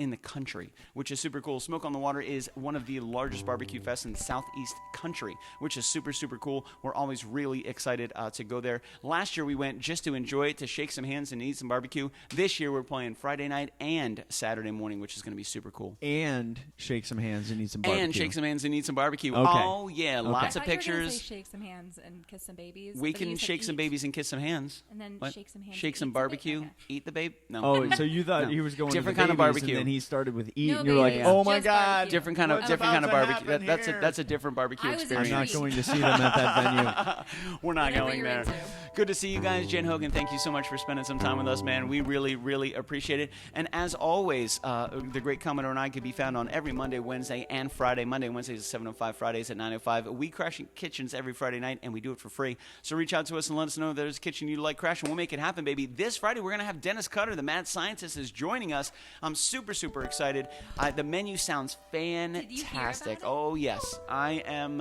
in the country, which is super cool. Smoke on the Water is one of the largest barbecue fests in the southeast country, which is super, super cool. We're always really excited to go there. Last year we went just to enjoy it, to shake some hands and eat some barbecue. This year we're playing Friday night and Saturday morning, which is going to be super cool. And shake some hands and eat some barbecue. And shake some hands and eat some barbecue. Okay. Oh, yeah. Lots of I thought you were gonna pictures. say shake some hands and kiss some babies. We but can you said shake some eat. babies and kiss some hands. And then What? shake some hands. Shake and some eat barbecue. Okay. Eat the babe? No. Oh, so you thought No. he was going Different to the kind of babies, barbecue. and then he started with eat, No and you're like, babies, oh my just god, barbecue. Different kind of What's different kind of about to barbecue. happen That's here? that's a different barbecue I was experience. I'm not going to see them at that venue. We're not Whatever going you're there. into. Good to see you guys. Jen Hogan, thank you so much for spending some time with us, man. We really, really appreciate it. And as always, the Great Commodore and I can be found on every Monday, Wednesday, and Friday. Monday and Wednesdays at 7:05, Fridays at 9:05. We crash in kitchens every Friday night, and we do it for free. So reach out to us and let us know if there's a kitchen you'd like crashing. We'll make it happen, baby. This Friday, we're going to have Dennis Cutter, the mad scientist, is joining us. I'm super, super excited. The menu sounds fantastic. Oh, yes. I am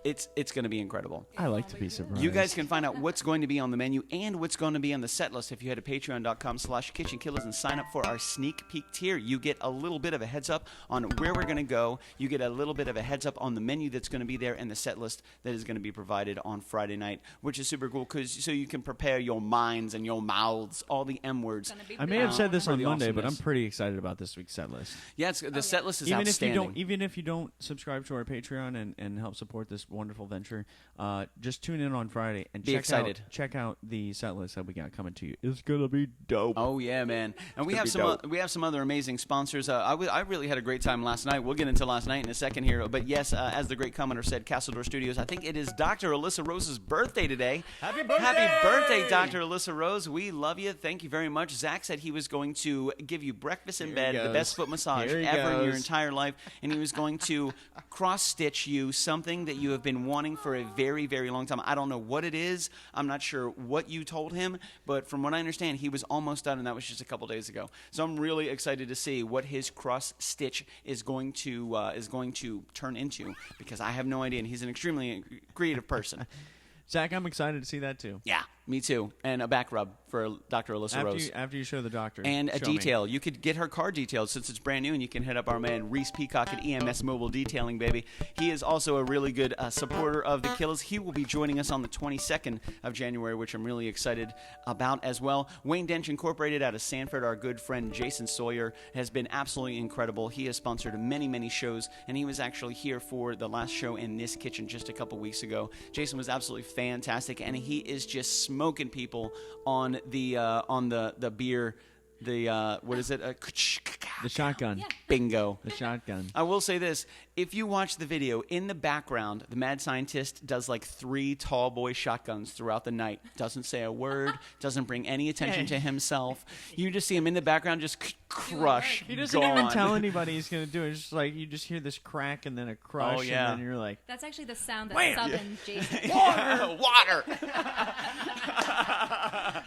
It's going to be incredible. I like to be surprised. You guys can find out what's going to be on the menu and what's going to be on the set list if you head to patreon.com/KitchenKillaz and sign up for our sneak peek tier. You get a little bit of a heads up on where we're going to go. You get a little bit of a heads up on the menu that's going to be there and the set list that is going to be provided on Friday night, which is super cool so you can prepare your minds and your mouths, all the M words. I may have said this For on the Monday, but I'm awesomeness. pretty excited about this week's set list. Yeah, the set list is Even outstanding. if you don't subscribe to our Patreon and help support this wonderful venture, just tune in on Friday and Be excited. Check out the set list that we got coming to you. It's gonna be dope. Oh yeah, man! And we have gonna be we have some other amazing sponsors. I really had a great time last night. We'll get into last night in a second here. But yes, as the great commenter said, Castledor Studios. I think it is Dr. Alyssa Rose's birthday today. Happy birthday! Happy birthday, Dr. Alyssa Rose. We love you. Thank you very much. Zach said he was going to give you breakfast in Here bed, he the goes. best foot massage Here he ever in your goes. entire life, and he was going to cross stitch you something that you have been wanting for a very, very long time. I don't know what it is. I'm not sure what you told him, but from what I understand, he was almost done, and that was just a couple days ago. So I'm really excited to see what his cross stitch is going to turn into, because I have no idea, and he's an extremely creative person. Zach, I'm excited to see that too. Yeah, me too. And a back rub for Dr. Alyssa Rose. After you show the doctor. And a show me. detail. You could get her car detailed since it's brand new, and you can hit up our man Reese Peacock at EMS Mobile Detailing, baby. He is also a really good supporter of the Killaz. He will be joining us on the 22nd of January, which I'm really excited about as well. Wayne Dench Incorporated out of Sanford, our good friend Jason Sawyer, has been absolutely incredible. He has sponsored many, many shows, and he was actually here for the last show in this kitchen just a couple weeks ago. Jason was absolutely fantastic, and he is just smoking people on the beer, what is it? The shotgun. Yeah. Bingo. The shotgun. I will say this. If you watch the video, in the background, the mad scientist does like 3 tall boy shotguns throughout the night. Doesn't say a word, doesn't bring any attention to himself. You just see him in the background just crush. He doesn't gone. even tell anybody he's going to do it. It's just like you just hear this crack and then a crush, Oh, yeah. and then you're like, That's actually the sound that Wham! summons Jason. Water.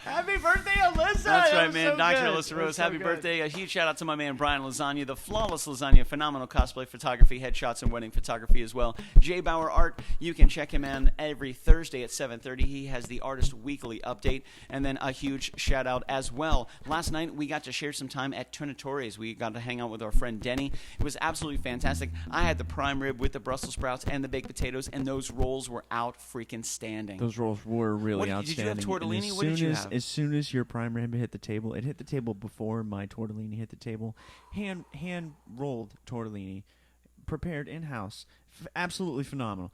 happy birthday, Alyssa! That's That right, was man. so Dr. good. Alyssa That Rose, was so happy good. birthday. A huge shout out to my man Brian Lasagna, the flawless lasagna, phenomenal cosplay photography, headshots, and wedding photography as well. J Bauer Art, you can check him out every Thursday at 7:30. He has the Artist Weekly update. And then a huge shout out as well. Last night, we got to share some time at Trinitores. We got to hang out with our friend Denny. It was absolutely fantastic. I had the prime rib with the Brussels sprouts and the baked potatoes, and those rolls were out freaking standing. Those rolls were really What- did you have outstanding. And tortellini? What did you have? As soon as your prime rib hit the table, it hit the table before my tortellini hit the table. Hand rolled tortellini, prepared in house, absolutely phenomenal.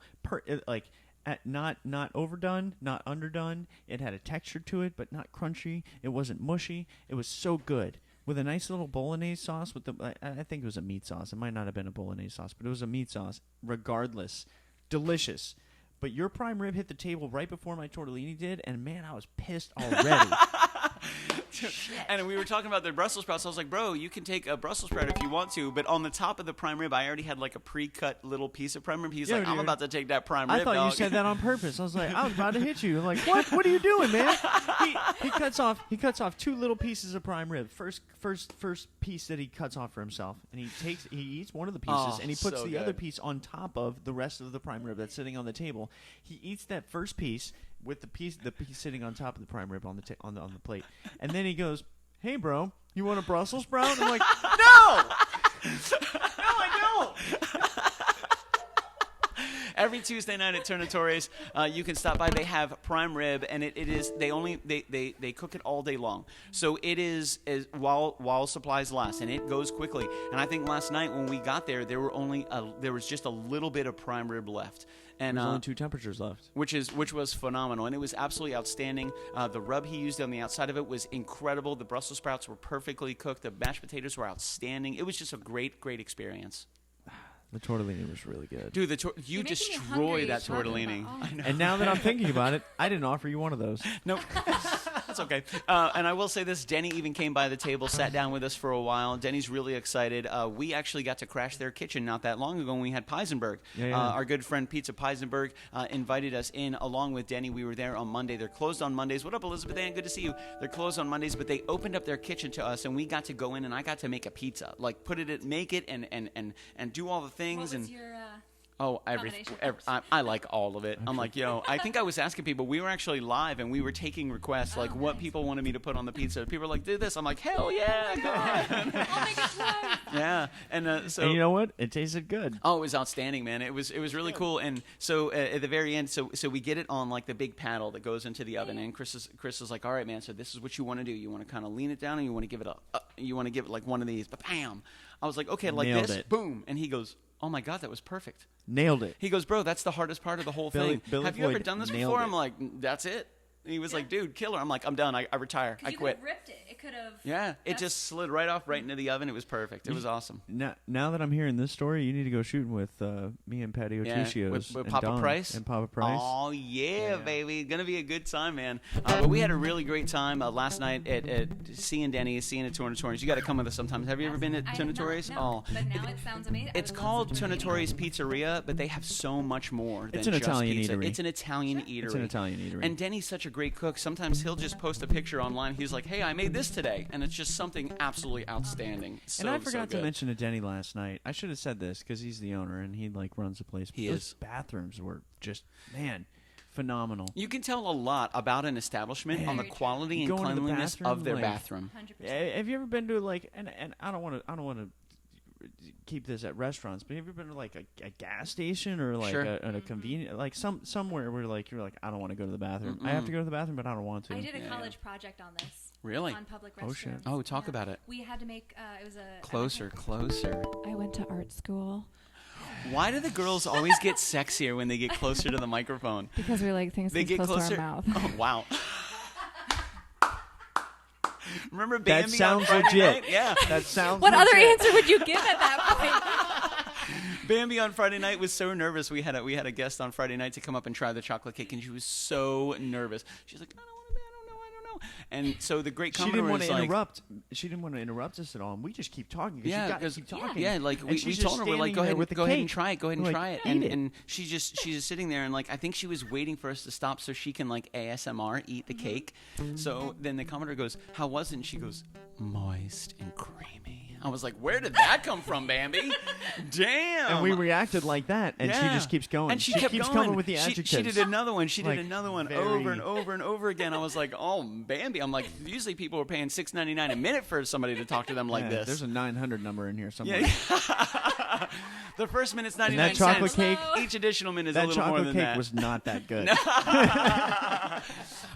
not overdone, not underdone. It had a texture to it, but not crunchy. It wasn't mushy. It was so good. With a nice little bolognese sauce. I think it was a meat sauce. It might not have been a bolognese sauce, but it was a meat sauce. Regardless, delicious. But your prime rib hit the table right before my tortellini did, and man, I was pissed already. And we were talking about the Brussels sprouts. I was like, bro, you can take a Brussels sprout if you want to, but on the top of the prime rib, I already had like a pre-cut little piece of prime rib. He's like, I'm about to take that prime rib, I thought dog. you said that on purpose. I was like, I was about to hit you. I'm like, what? What are you doing, man? He cuts off 2 little pieces of prime rib. First piece that he cuts off for himself, and he eats one of the pieces, and he puts the other piece on top of the rest of the prime rib that's sitting on the table. He eats that first piece with the piece sitting on top of the prime rib on the plate, and then he goes, "Hey, bro, you want a Brussels sprout?" I'm like, "No, no, I don't." Every Tuesday night at Tornatore's, you can stop by. They have prime rib, and it is they cook it all day long. So it is while supplies last, and it goes quickly. And I think last night when we got there, there was just a little bit of prime rib left. And there's only 2 temperatures left, which was phenomenal, and it was absolutely outstanding. The rub he used on the outside of it was incredible. The Brussels sprouts were perfectly cooked. The mashed potatoes were outstanding. It was just a great experience. The tortellini was really good. Dude, you destroyed that tortellini. I know. And now that I'm thinking about it, I didn't offer you one of those. Nope. That's okay. And I will say this, Denny even came by the table, sat down with us for a while. Denny's really excited. We actually got to crash their kitchen not that long ago when we had Peisenberg. Yeah. Our good friend Pizza Peisenberg invited us in along with Denny. We were there on Monday. They're closed on Mondays. What up, Elizabeth Ann? Good to see you. They're closed on Mondays, but they opened up their kitchen to us, and we got to go in, and I got to make a pizza. Like, make it, and do all the things. What was and your everything. combination? I like all of it. I'm like, I think I was asking people. We were actually live, and we were taking requests, like what nice. people wanted me to put on the pizza. People were like, do this. I'm like, hell yeah, go on. I'll make it twice. Yeah, and so. And you know what? It tasted good. Oh, it was outstanding, man. It was really cool. And so at the very end, so we get it on like the big paddle that goes into the oven. And Chris is like, all right, man. So this is what you want to do. You want to kind of lean it down, and you want to give it like one of these. Bam. I was like, okay, like Nailed this. it. Boom. And he goes, oh my God, that was perfect. Nailed it. He goes, bro, that's the hardest part of the whole thing. Billy Have you ever Floyd done this nailed before? it. I'm like, that's it. And he was like, dude, killer. I'm like, I'm done. I retire. I You quit. could have ripped it. It could have. Yeah, it just slid right off right into the oven. It was perfect. It was awesome. Now that I'm hearing this story, you need to go shooting with me and Patty Otichios with and Papa Don Price. and Papa Price. Oh yeah, baby, gonna be a good time, man. But we had a really great time last night at seeing Denny, seeing at Tornatore's. You got to come with us sometimes. Have you ever been at Tornatore's? No, but now it sounds amazing. It's called Tornatore's Pizzeria, but they have so much more than It's an just Italian pizza. eatery. It's an Italian eatery. It's an Italian eatery. And Denny's such a great cook. Sometimes he'll just post a picture online. He's like, "Hey, I made this today," and it's just something absolutely outstanding. And I forgot to mention to Denny last night. I should have said this because he's the owner and he like runs the place. He Those is. bathrooms were just phenomenal. You can tell a lot about an establishment on the Very true. quality and Go into the cleanliness bathroom, of their like- bathroom. 100%. Have you ever been to like and I don't want to keep this at restaurants, but have you ever been to like a gas station or like Sure. a convenient like somewhere where like you're like I don't want to go to the bathroom. I have to go to the bathroom, but I don't want to. I did a college project on this. Really? On public Oh, shit. restrooms. Oh, talk about it. We had to make. It was a Closer. I went to art school Why do the girls always get sexier when they get closer to the microphone? because we like things They get closer. to our mouth. Oh, wow. Remember That Bambi on sounds Friday legit. night? Yeah. That sounds. What other legit. answer would you give at that point? Bambi on Friday night was so nervous. We had a guest on Friday night to come up and try the chocolate cake, and she was so nervous. She's like, I don't want to. And so the great She Commodore didn't want was to like, interrupt. She didn't want to interrupt us at all, and we just keep talking. yeah, you got to because keep talking. yeah, like And we she's told just her, we're like, standing go there ahead, with the go ahead and cake. try it, go ahead and We're try like, it, eat it. and she's just sitting there, and like I think she was waiting for us to stop so she can like ASMR eat the cake. So then the Commodore goes, how was it? And she goes, moist and creamy. I was like, where did that come from, Bambi? Damn. And we reacted like that, and she just keeps going. And she kept keeps going. coming with the adjectives. She did another one. She Like, did another one very- over and over and over again. I was like, oh, Bambi. I'm like, usually people are paying $6.99 a minute for somebody to talk to them like Yeah, this. There's a 900 number in here somewhere. Yeah. The first minute's And 99 that chocolate cents. cake, Each additional minute is a that little more chocolate than cake that. was not that good.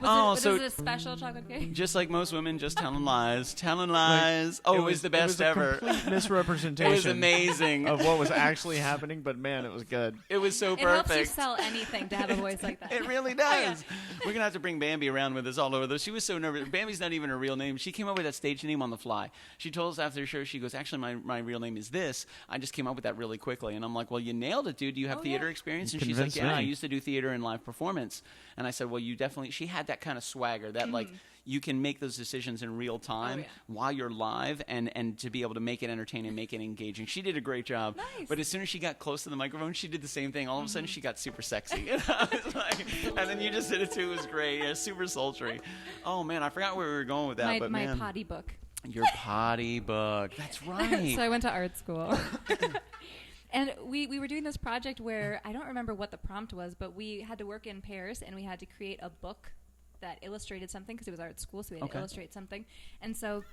Was it a special chocolate cake? Just like most women, just telling lies. Telling lies. It was the best it was ever. a complete misrepresentation. It was amazing. Of what was actually happening, but man, it was good. It was so It helps you perfect. sell anything to have a voice like that. It really does. We're gonna have to bring Bambi around with us all over. Though she was so nervous. Bambi's not even her real name. She came up with that stage name on the fly. She told us after the show. She goes, "Actually, my real name is this. I just came up with that really quickly." And I'm like, "Well, you nailed it, dude. Do you have theater experience?" You And she's like, convinced "Yeah, me. I used to do theater and live performance." And I said, "Well, you definitely." She had that kind of swagger that like. You can make those decisions in real time while you're live and to be able to make it entertaining and make it engaging. She did a great job. Nice. But as soon as she got close to the microphone, she did the same thing. All of a sudden, she got super sexy. And I was like, and then you just did it too. It was great. Yeah, super sultry. Oh, man, I forgot where we were going with that. But my man, potty book. your potty book. That's right. So I went to art school. And we were doing this project where I don't remember what the prompt was, but we had to work in pairs and we had to create a book that illustrated something because it was art school, so we had to illustrate something. And so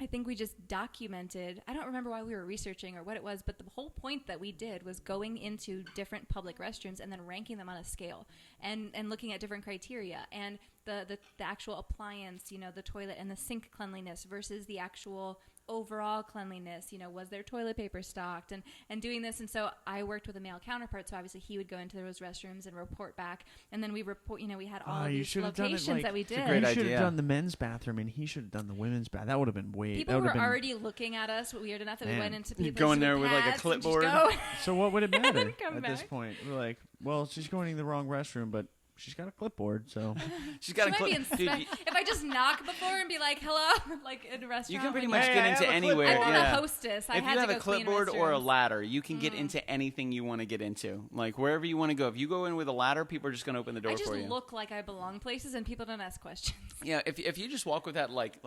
I think we just documented, I don't remember why we were researching or what it was, but the whole point that we did was going into different public restrooms and then ranking them on a scale and looking at different criteria and the actual appliance, you know, the toilet and the sink cleanliness versus the actual overall cleanliness, you know, was there toilet paper stocked and doing this. And so I worked with a male counterpart, so obviously he would go into those restrooms and report back, and then we report, you know, we had all of these locations that we did. great You should idea. have done the men's bathroom, and he should have done the women's bath. That would have been way. People were already looking at us weird enough that we went into You people's go in there with, like, a pads and just clipboard? go. So what would it matter come at this back. point? We're like, well, she's going in the wrong restroom, but she's got a clipboard, so She's got She a might be clip. inspe- if I just knock before and be like, hello, like in a restaurant. You can pretty like, much Hey, get I into have a anywhere. I'm not Yeah. a hostess. I If had you to have go a clean clipboard or a restrooms. ladder, you can get into anything you want to get into. Like wherever you want to go. If you go in with a ladder, people are just going to open the door I just for you. look like I belong places and people don't ask questions. Yeah, if you just walk with that like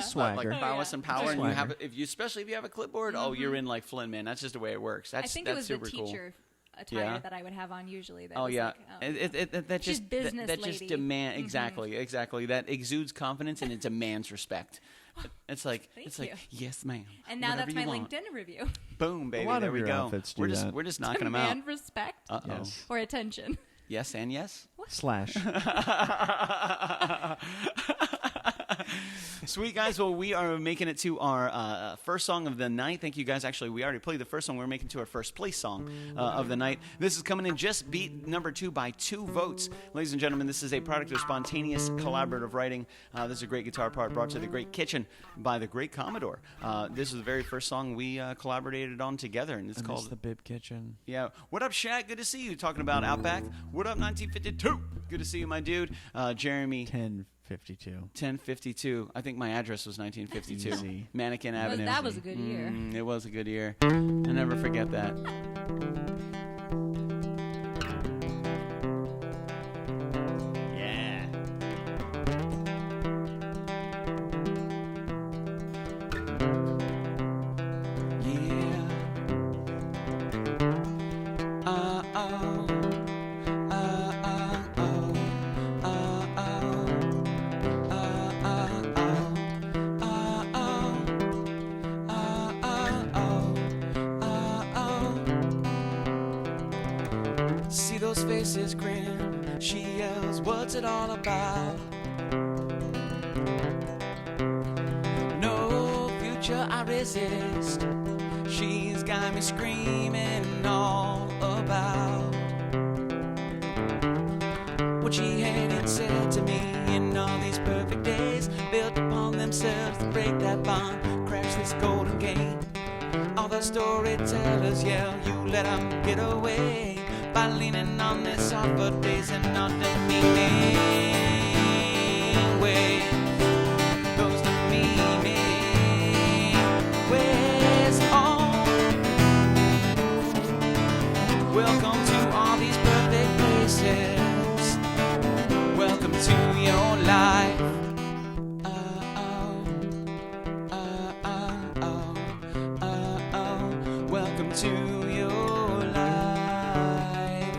Swagger. prowess and power, and you Swagger. have especially if you have a clipboard, you're in like Flynn, man. That's just the way it works. I That's think it was the super cool. teacher attire Yeah. that I would have on usually. That Oh was yeah, like, that She's just business that just lady. demand exactly that exudes confidence and it demands respect. It's like Thank you. yes, ma'am. and now Whatever that's my you want. LinkedIn review. Boom, baby. A lot there of we your go. outfits do we're just that. we're just knocking them out. Demand respect Uh-oh. yes. or attention. Yes and yes. Slash. Sweet guys, well, we are making it to our first song of the night. Thank you guys. Actually, we already played the first song. We're making it to our first place song of the night. This is coming in just beat number 2 by 2 votes. Ladies and gentlemen, this is a product of spontaneous collaborative writing. This is a great guitar part brought to the Great Kitchen by the Great Commodore. This is the very first song we collaborated on together, and it's And called... it's the Bib Kitchen. Yeah. What up, Shaq? Good to see you. Talking about Outback. What up, 1952? Good to see you, my dude. Jeremy. 1052. 1052. I think my address was 1952. Easy. Mannequin Avenue. That was a good year. It was a good year. I never forget that. Yeah. Yeah. Oh. See those faces grin. She yells, what's it all about? No future I resist. She's got me screaming all about what she hadn't said to me in all these perfect days, built upon themselves to break that bond, crash this golden gate. All the storytellers yell, you let them get away by leaning on this offer days and not demeaning way. Those demeaning ways. Oh, welcome to all these perfect places. Welcome to your life. Welcome to your life.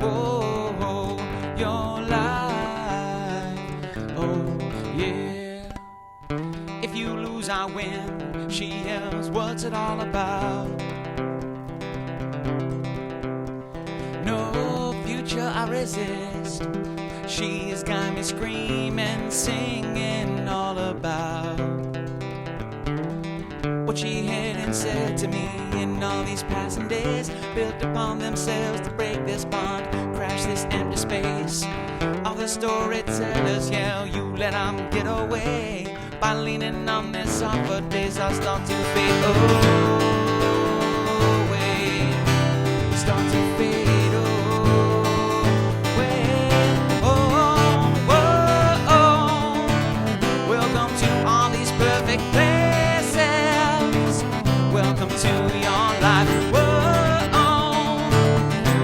Oh, your life. Oh, yeah. If you lose, I win. She yells, what's it all about? I resist. She's got me screaming, singing all about what she had and said to me in all these passing days, built upon themselves to break this bond, crash this empty space. All the storytellers yell, you let them get away. By leaning on their softer days, I start to fade away. Start to fade away. Oh, oh, oh. Welcome to all these perfect places. Welcome to your life. Whoa, oh.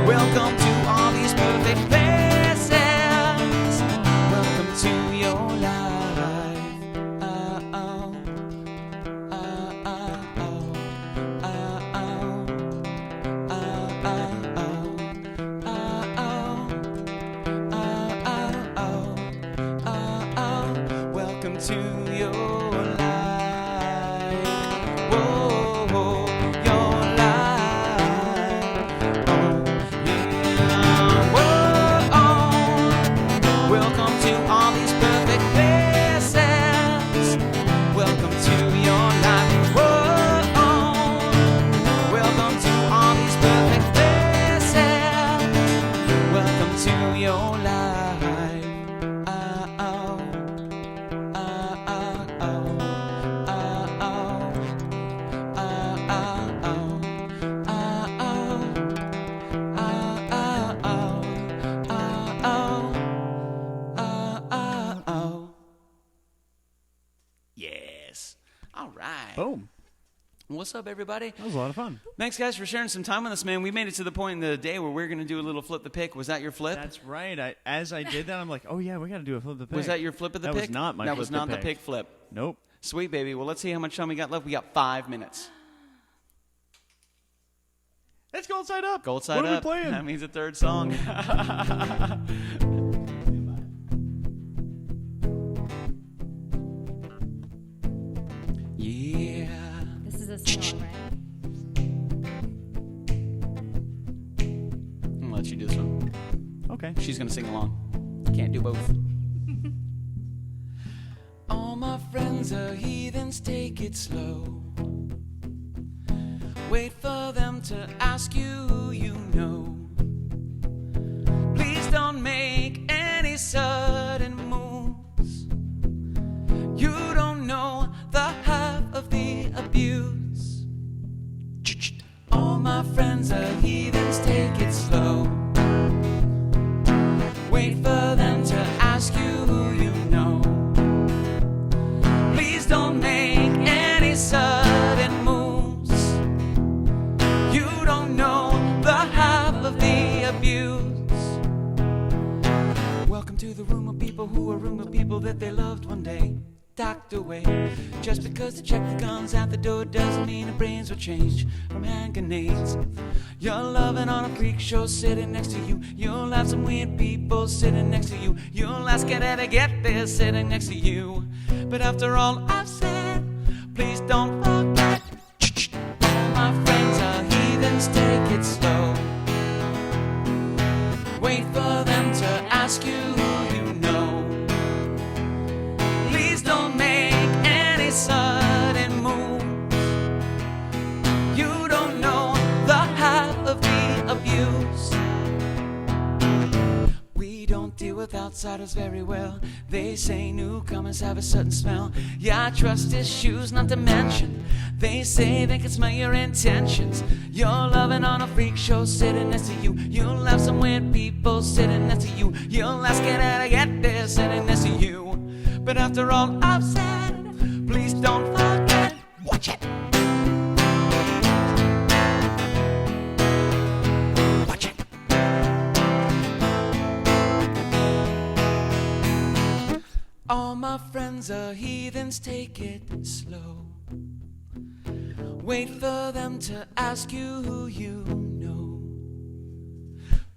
Welcome to all these perfect places. Welcome to your life. Welcome to your life. Whoa, whoa, your life. Oh, yeah. Whoa, oh. Welcome to all these perfect places. Welcome to your life. Whoa, oh. Welcome to all these perfect places. Welcome to your life. Yes. All right. Boom. What's up, everybody? That was a lot of fun. Thanks, guys, for sharing some time with us, man. We made it to the point in the day where we're going to do a little flip the pick. Was that your flip? That's right. As I did that, I'm like, oh, yeah, we got to do a flip the pick. Was that your flip of the that pick? Was not my That flip was the not the pick. pick flip. Nope. Sweet, baby. Well, let's see how much time we got left. We got 5 minutes. Let's go side up. Gold side what up. What are we playing? That means a third song. Yeah. This is a song, right? I'm gonna let you do this one. Okay. She's gonna sing along. Can't do both. All my friends are heathens, take it slow. Wait for them to ask you who you know. Please don't make any sudden moves. You don't know the half of the abuse. All my friends are heathens, take it slow. Wait for them to ask you who you know. Please don't make any sudden moves. You don't know the half of the abuse. Welcome to the room of people who are room of people that they loved one day docked away. Just because they check the guns at the door doesn't mean their brains will change from hand grenades. You're loving on a freak show sitting next to you. You'll have some weird people sitting next to you. You'll ask it how to get there sitting next to you. But after all I've said, please don't forget. All my friends are heathens, take it slow. Wait for them to ask you who you know. Please don't make any sudden moves. You don't know the half of the abuse. We don't deal with outsiders very well. They say newcomers have a certain smell. Yeah, I trust issues not to mention. They say they can smell your intentions. You're loving on a freak show sitting next to you. You'll have some weird people sitting next to you. You'll ask it how to get there sitting next to you. But after all I've said, please don't forget. Watch it. Watch it. All my friends are heathens, take it slow. Wait for them to ask you who you know.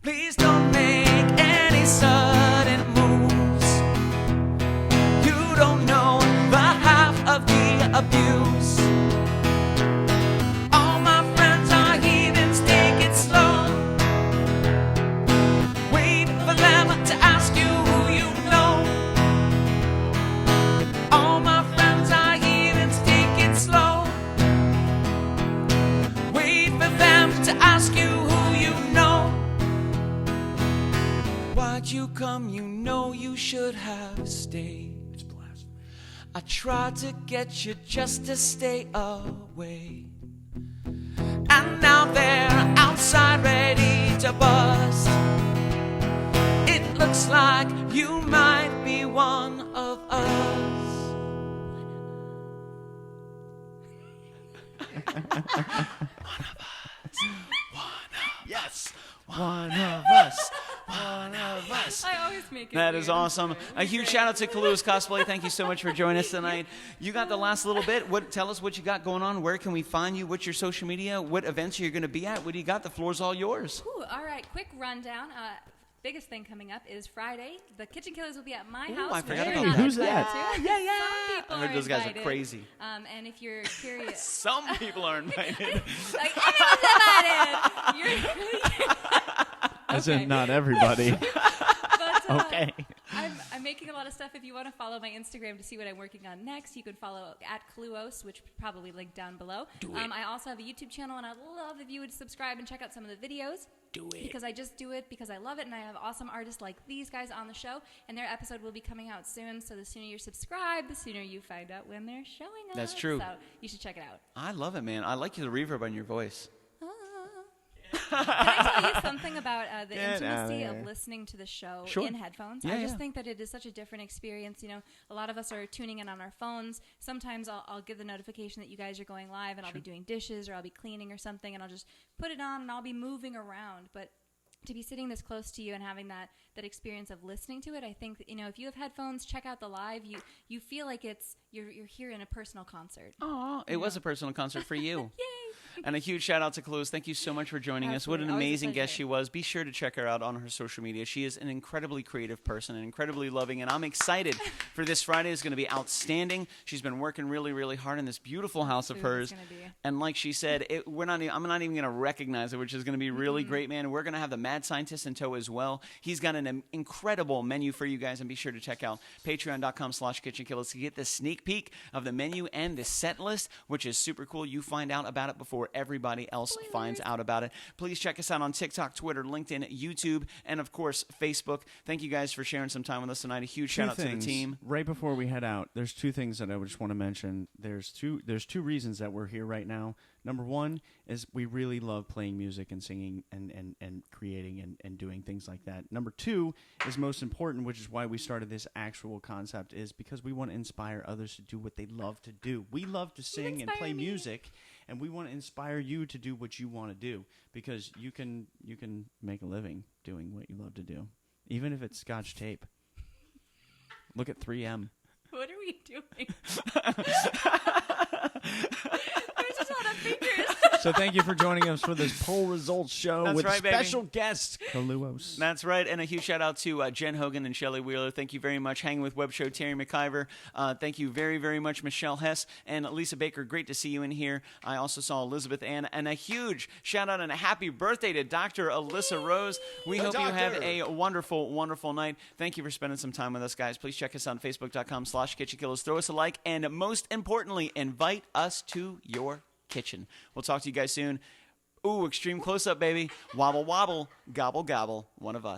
Please don't make any sudden moves. You don't know the half of the abuse. All my friends are heathens, take it slow. Wait But you come, you know you should have stayed. It's blasphemy. I tried to get you just to stay away. And now they're outside ready to bust. It looks like you might be one of us. Yes, one of us. One of us. I always make it That weird. is awesome. A huge shout out to Kaluohs Cosplay. Thank you so much for joining us tonight. You got the last little bit. Tell us what you got going on. Where can we find you? What's your social media? What events are you going to be at? What do you got? The floor's all yours. Ooh, all right, quick rundown. Biggest thing coming up is Friday. The KitchenKillaz will be at my house. I forgot You're about not that. Who's invited that? to. Yeah, yeah. Some people I heard those guys are invited. crazy. And if you're curious, Some people are invited. like everyone's invited. As Okay. in, not everybody. But, Okay. I'm making a lot of stuff. If you want to follow my Instagram to see what I'm working on next, you can follow at Kaluohs, which probably linked down below. I also have a YouTube channel, and I'd love if you would subscribe and check out some of the videos. Do it. Because I just do it because I love it, and I have awesome artists like these guys on the show, and their episode will be coming out soon. So the sooner you're subscribed, the sooner you find out when they're showing up. That's true. So you should check it out. I love it, man. I like the reverb on your voice. Can I tell you something about the Get outta intimacy here. of listening to the show Sure. in headphones? Yeah, I just yeah. think that it is such a different experience. You know, a lot of us are tuning in on our phones. Sometimes I'll give the notification that you guys are going live, and I'll be doing dishes or I'll be cleaning or something, and I'll just put it on and I'll be moving around. But to be sitting this close to you and having that experience of listening to it, I think that, you know, if you have headphones, check out the live. You feel like you're here in a personal concert. Oh, it was a personal concert for you. Yay! And a huge shout out to Kaluohs. Thank you so much for joining us. What an Absolutely. Always a amazing guest pleasure. she was. Be sure to check her out on her social media. She is an incredibly creative person and incredibly loving, and I'm excited for this Friday. It's going to be outstanding. She's been working really, really hard in this beautiful house of Food hers. is gonna be- And like she said, I'm not even going to recognize it, which is going to be really great, man. We're going to have the Mad Scientist in tow as well. He's got an incredible menu for you guys, and be sure to check out patreon.com/KitchenKillaz to get the sneak peek of the menu and the set list, which is super cool. You find out about it before everybody else finds out about it. Please check us out on TikTok, Twitter, LinkedIn, YouTube, and of course, Facebook. Thank you guys for sharing some time with us tonight. A huge shout out to the team. Right before we head out, there's two things that I would just want to mention. There's two reasons that we're here right now. Number one is we really love playing music and singing and creating and doing things like that. Number two is most important, which is why we started this actual concept, is because we want to inspire others to do what they love to do. We love to sing and play music, and we want to inspire you to do what you want to do, because you can make a living doing what you love to do, even if it's Scotch tape. Look at 3M. What are we doing? There's just a lot of fingers. So thank you for joining us for this poll results show That's with right, baby. special guest Kaluohs. That's right, and a huge shout out to Jen Hogan and Shelley Wheeler. Thank you very much. Hanging with Web Show, Terry McIver. Thank you very, very much, Michelle Hess and Lisa Baker. Great to see you in here. I also saw Elizabeth Ann, and a huge shout out and a happy birthday to Dr. Alyssa Rose. We hope you have a wonderful, wonderful night. Thank you for spending some time with us, guys. Please check us out on Facebook.com/KitchenKillaz. Throw us a like, and most importantly, invite us to your kitchen. We'll talk to you guys soon. Ooh, extreme close-up, baby. Wobble, wobble, gobble, gobble. One of us.